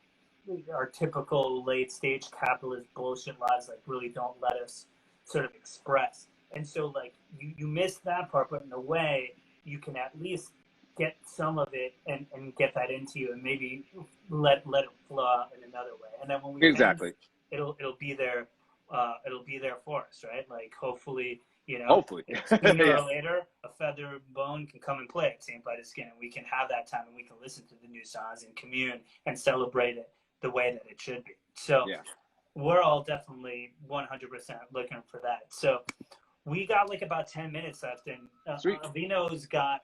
our typical late stage capitalist bullshit lives, like, really don't let us sort of express. And so, like, you miss that part, but in a way you can at least get some of it and get that into you, and maybe let it flow out in another way. And then when we exactly it'll be there for us, right? Like, hopefully, you know, hopefully sooner or later, a feather bone can come and play at Saint Vitus Bar, and we can have that time, and we can listen to the new songs and commune and celebrate it the way that it should be. So we're all definitely 100% looking for that. So we got like about 10 minutes left, and Alvino's got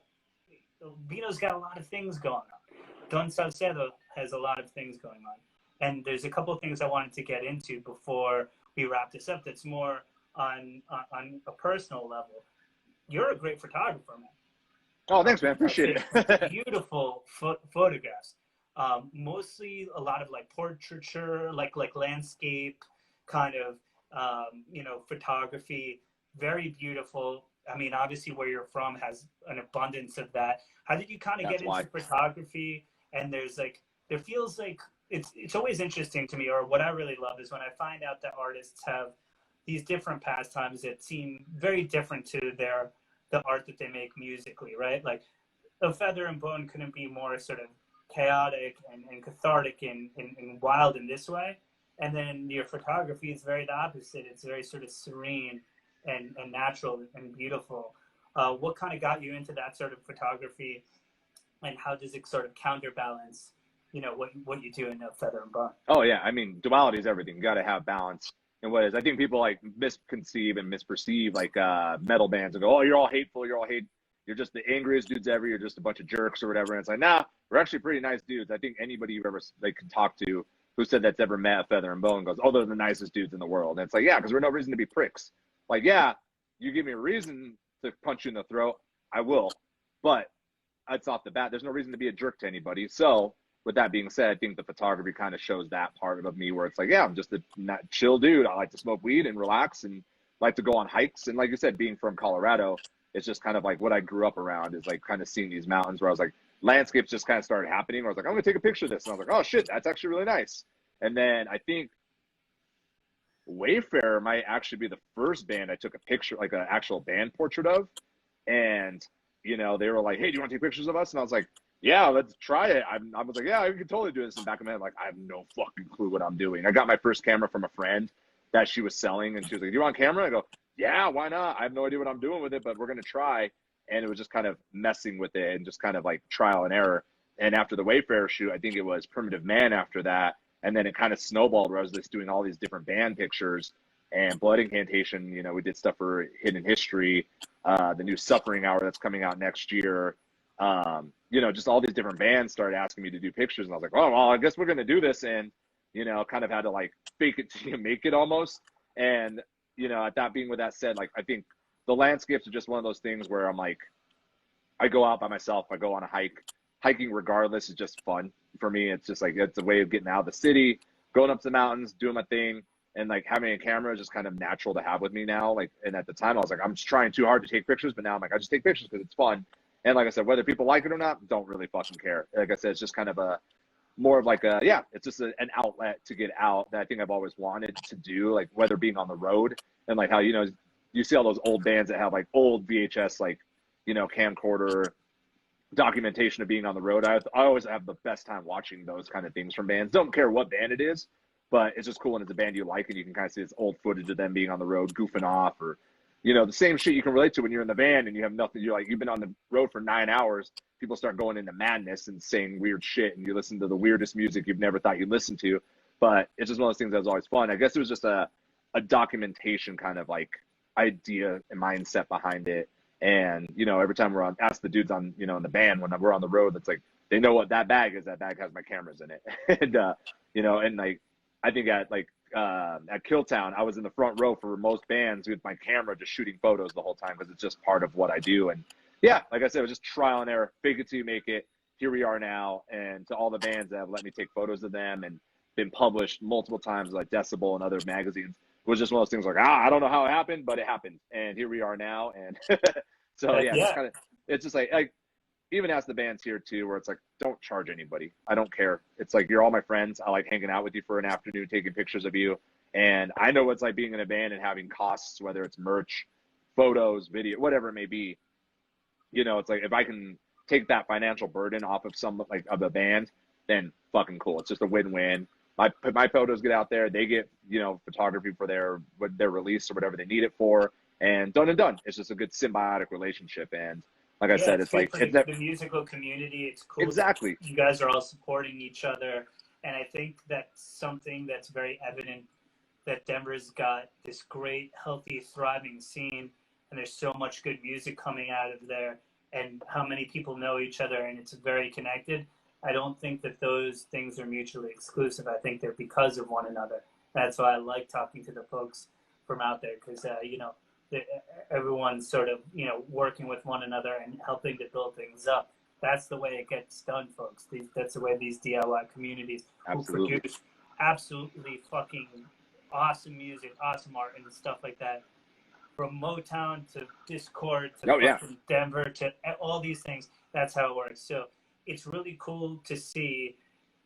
a lot of things going on. Don Salcedo has a lot of things going on. And there's a couple of things I wanted to get into before we wrap this up that's more on a personal level. You're a great photographer, man. Oh, thanks, man. Appreciate it. Beautiful photographs. Mostly a lot of like portraiture, like landscape kind of, photography. Very beautiful. I mean, obviously, where you're from has an abundance of that. How did you kind of get That's into why. photography? And there feels like it's always interesting to me, or what I really love is when I find out that artists have these different pastimes that seem very different to the art that they make musically, right? Like A Feather and Bone couldn't be more sort of chaotic and cathartic and wild in this way. And then your photography is very the opposite. It's very sort of serene and natural and beautiful. What kind of got you into that sort of photography, and how does it sort of counterbalance, what you do in A Feather and Bone? Oh yeah, I mean, duality is everything. You got to have balance in what is. I think people like misconceive and misperceive like metal bands and go, "Oh, you're all hateful. You're all hate. You're just the angriest dudes ever. You're just a bunch of jerks or whatever." And it's like, nah, we're actually pretty nice dudes. I think anybody you've ever like can talk to who said that's ever met A Feather and Bone goes, "Oh, they're the nicest dudes in the world." And it's like, yeah, because we're no reason to be pricks. Like, yeah, you give me a reason to punch you in the throat, I will, but that's off the bat. There's no reason to be a jerk to anybody. So with that being said, I think the photography kind of shows that part of me where it's like, yeah, I'm just a chill dude. I like to smoke weed and relax and like to go on hikes. And like you said, being from Colorado, it's just kind of like what I grew up around is like kind of seeing these mountains where I was like, landscapes just kind of started happening. Where I was like, I'm going to take a picture of this. And I was like, oh shit, that's actually really nice. And then I think Wayfarer might actually be the first band I took a picture, like an actual band portrait of. And, they were like, hey, do you want to take pictures of us? And I was like, yeah, let's try it. I was like, yeah, I could totally do this. In the back of my head, like, I have no fucking clue what I'm doing. I got my first camera from a friend that she was selling, and she was like, you want camera? I go, yeah, why not? I have no idea what I'm doing with it, but we're going to try. And it was just kind of messing with it and just kind of like trial and error. And after the Wayfarer shoot, I think it was Primitive Man after that. And then it kind of snowballed where I was just doing all these different band pictures and Blood Incantation. We did stuff for Hidden History, the new Suffering Hour that's coming out next year. Just all these different bands started asking me to do pictures. And I was like, oh, well, I guess we're going to do this. And, kind of had to like fake it till you make it almost. And, at that being with that said, like, I think the landscapes are just one of those things where I'm like, I go out by myself, I go on a hike. Hiking regardless is just fun for me. It's just like, it's a way of getting out of the city, going up to the mountains, doing my thing. And like having a camera is just kind of natural to have with me now. Like, and at the time I was like, I'm just trying too hard to take pictures, but now I'm like, I just take pictures because it's fun. And like I said, whether people like it or not, don't really fucking care. Like I said, it's just kind of more of like it's just an outlet to get out that I think I've always wanted to do. Like whether being on the road and like how, you see all those old bands that have like old VHS, like, camcorder documentation of being on the road. I always have the best time watching those kind of things from bands. Don't care what band it is, but it's just cool when it's a band you like and you can kind of see this old footage of them being on the road, goofing off, or, the same shit you can relate to when you're in the van and you have nothing. You're like, you've been on the road for 9 hours. People start going into madness and saying weird shit, and you listen to the weirdest music you've never thought you'd listen to. But it's just one of those things that was always fun. I guess it was just a documentation kind of like idea and mindset behind it. And, every time we're on, ask the dudes on, in the band when we're on the road, it's like, they know what that bag is. That bag has my cameras in it. And, and like, I think at Killtown, I was in the front row for most bands with my camera, just shooting photos the whole time because it's just part of what I do. And yeah, like I said, it was just trial and error, fake it till you make it. Here we are now. And to all the bands that have let me take photos of them and been published multiple times, like Decibel and other magazines, it was just one of those things like, I don't know how it happened, but it happened. And here we are now. And so, yeah, Yeah. it's just like, even ask the bands here too, where it's like, don't charge anybody. I don't care. It's like, you're all my friends. I like hanging out with you for an afternoon, taking pictures of you. And I know what it's like being in a band and having costs, whether it's merch, photos, video, whatever it may be. It's like, if I can take that financial burden off of of a band, then fucking cool. It's just a win-win. My photos get out there. They get, photography for their release or whatever they need it for. And done. It's just a good symbiotic relationship. And like I said, It's it's good like for it's the musical community. It's cool. exactly. You guys are all supporting each other. And I think that's something that's very evident, that Denver's got this great, healthy, thriving scene. And there's so much good music coming out of there. And how many people know each other, and it's very connected. I don't think that those things are mutually exclusive. I think they're because of one another. That's why I like talking to the folks from out there, because everyone's sort of working with one another and helping to build things up. that's the way it gets done, folks. That's the way these DIY communities who Absolutely. produce absolutely fucking awesome music, awesome art, and stuff like that. From Motown to Discord to Oh yeah. fucking Denver to all these things, that's how it works. So it's really cool to see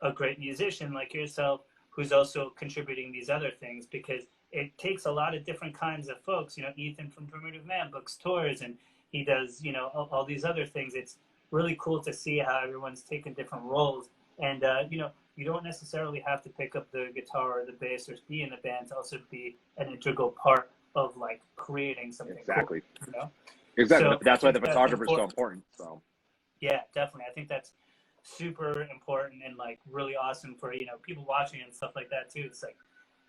a great musician like yourself who's also contributing these other things, because it takes a lot of different kinds of folks. You know, Ethan from Primitive Man books tours, and he does, you know, all these other things. It's really cool to see how everyone's taking different roles. And, you know, you don't necessarily have to pick up the guitar or the bass or be in the band to also be an integral part of like creating something Exactly. cool, you know? Exactly. So That's why the photographer is so important. So yeah, definitely. I think that's super important and like really awesome for, you know, people watching and stuff like that too. It's like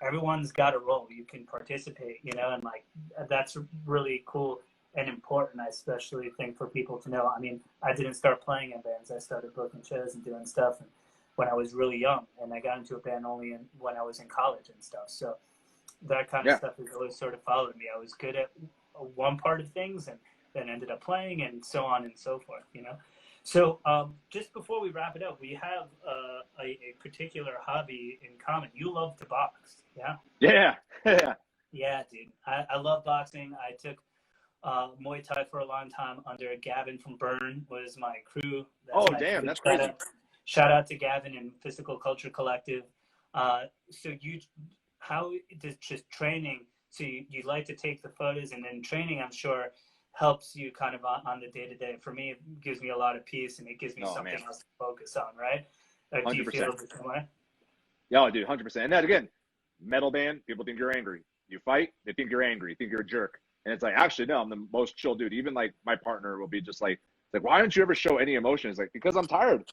everyone's got a role. You can participate, you know, and like that's really cool and important. I especially think for people to know. I mean, I didn't start playing in bands. I started booking shows and doing stuff when I was really young, and I got into a band only when I was in college and stuff. So that kind of yeah. stuff has always sort of followed me. I was good at one part of things and then ended up playing and so on and so forth, you know? So just before we wrap it up, we have a particular hobby in common. You love to box, yeah? Yeah. Yeah. Yeah, dude. I love boxing. I took Muay Thai for a long time under Gavin from Burn was my crew. Oh, damn. That's crazy. Shout out to Gavin and Physical Culture Collective. So how does just training, so you like to take the photos, and then training, I'm sure, helps you kind of on the day-to-day. For me, it gives me a lot of peace, and it gives me something else to focus on, right? Do you feel the same way? Yeah, I do, 100%. And that, again, metal band, people think you're angry. You fight, they think you're angry, think you're a jerk. And it's like, actually, no, I'm the most chill dude. Even like my partner will be just like, why don't you ever show any emotion? It's like, because I'm tired.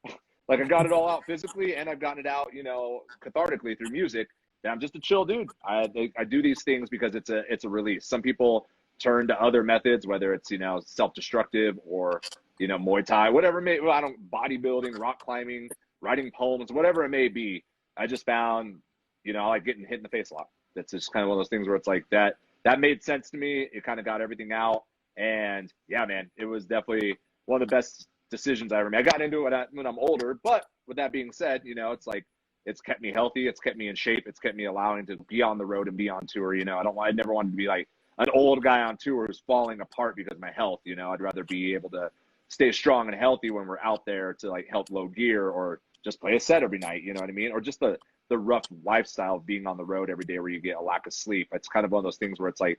Like I got it all out physically, and I've gotten it out, you know, cathartically through music. And I'm just a chill dude. I do these things because it's a release. Some people turn to other methods, whether it's, you know, self-destructive or, you know, Muay Thai, whatever bodybuilding, rock climbing, writing poems, whatever it may be. I just found, you know, I like getting hit in the face a lot. That's just kind of one of those things where it's like that made sense to me. It kind of got everything out. And yeah, man, it was definitely one of the best decisions I ever made. I got into it when I'm older, but with that being said, you know, it's like, it's kept me healthy. It's kept me in shape. It's kept me allowing to be on the road and be on tour. You know, I never wanted to be like an old guy on tour who's falling apart because of my health. You know, I'd rather be able to stay strong and healthy when we're out there to like help load gear or just play a set every night. You know what I mean? Or just the rough lifestyle of being on the road every day where you get a lack of sleep. It's kind of one of those things where it's like,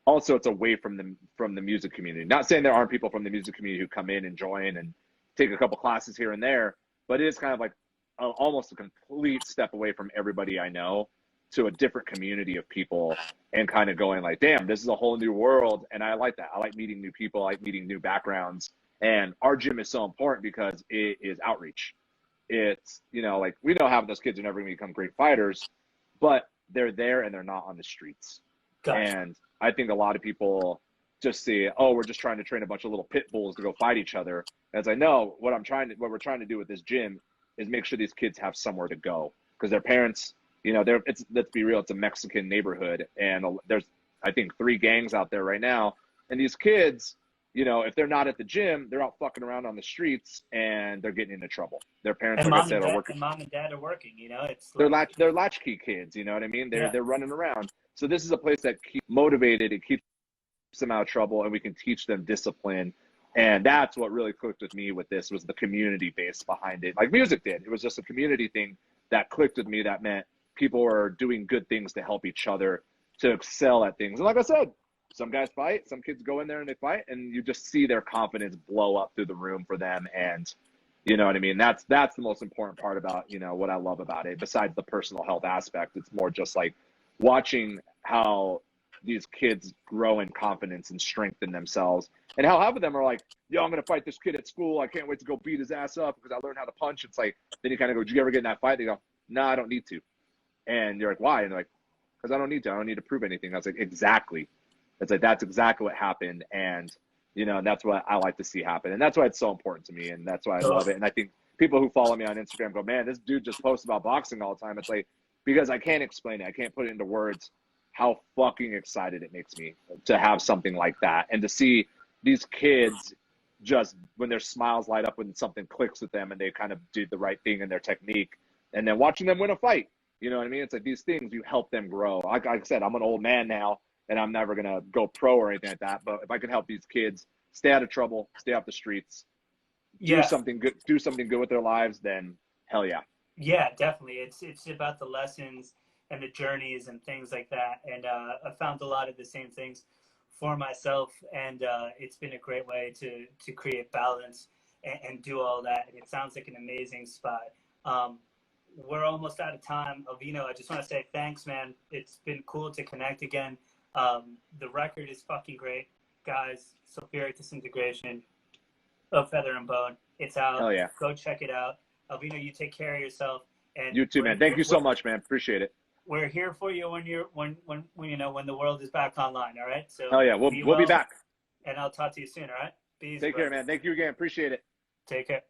also it's away from the music community. Not saying there aren't people from the music community who come in and join and take a couple classes here and there, but it is kind of like almost a complete step away from everybody I know to a different community of people, and kind of going like, damn, this is a whole new world. And I like that. I like meeting new people. I like meeting new backgrounds. And our gym is so important because it is outreach. It's, you know, like we know having those kids are never going to become great fighters, but they're there and they're not on the streets. Gotcha. And I think a lot of people just say, oh, we're just trying to train a bunch of little pit bulls to go fight each other. As I know, what we're trying to do with this gym is make sure these kids have somewhere to go, because their parents, you know, let's be real, it's a Mexican neighborhood, and there's, I think, 3 gangs out there right now, and these kids, you know, if they're not at the gym, they're out fucking around on the streets and they're getting into trouble. Their parents, and like I said, are working. And mom and dad are working, you know, it's like, they're latchkey kids, you know what I mean? They're running around. So this is a place that keeps motivated, it keeps them out of trouble, and we can teach them discipline. And that's what really clicked with me with this, was the community base behind it. Like music did. It was just a community thing that clicked with me, that meant people are doing good things to help each other, to excel at things. And like I said, some guys fight, some kids go in there and they fight, and you just see their confidence blow up through the room for them. And you know what I mean? That's the most important part about, you know, what I love about it. Besides the personal health aspect, it's more just like watching how these kids grow in confidence and strengthen themselves, and how half of them are like, yo, I'm going to fight this kid at school. I can't wait to go beat his ass up because I learned how to punch. It's like, then you kind of go, did you ever get in that fight? They go, no, I don't need to. And you're like, why? And they're like, because I don't need to. I don't need to prove anything. I was like, exactly. It's like, that's exactly what happened. And, you know, that's what I like to see happen. And that's why it's so important to me. And that's why I love it. And I think people who follow me on Instagram go, man, this dude just posts about boxing all the time. It's like, because I can't explain it. I can't put it into words how fucking excited it makes me to have something like that, and to see these kids just when their smiles light up when something clicks with them and they kind of did the right thing in their technique, and then watching them win a fight. You know what I mean? It's like these things, you help them grow. Like I said, I'm an old man now and I'm never going to go pro or anything like that. But if I can help these kids stay out of trouble, stay off the streets, do something good with their lives, then hell yeah. Yeah, definitely. It's about the lessons and the journeys and things like that. And I found a lot of the same things for myself, and it's been a great way to create balance and do all that. And it sounds like an amazing spot. We're almost out of time. Alvino, I just want to say thanks, man. It's been cool to connect again. The record is fucking great, guys. Sulfuric Disintegration of Feather and Bone. It's out. Hell yeah. Go check it out. Alvino, you take care of yourself. And you too, man. Thank you so much, man. Appreciate it. We're here for you when the world is back online. All right. So. Oh yeah, we'll be back. And I'll talk to you soon. All right. Peace. Take care, man. Thank you again. Appreciate it. Take care.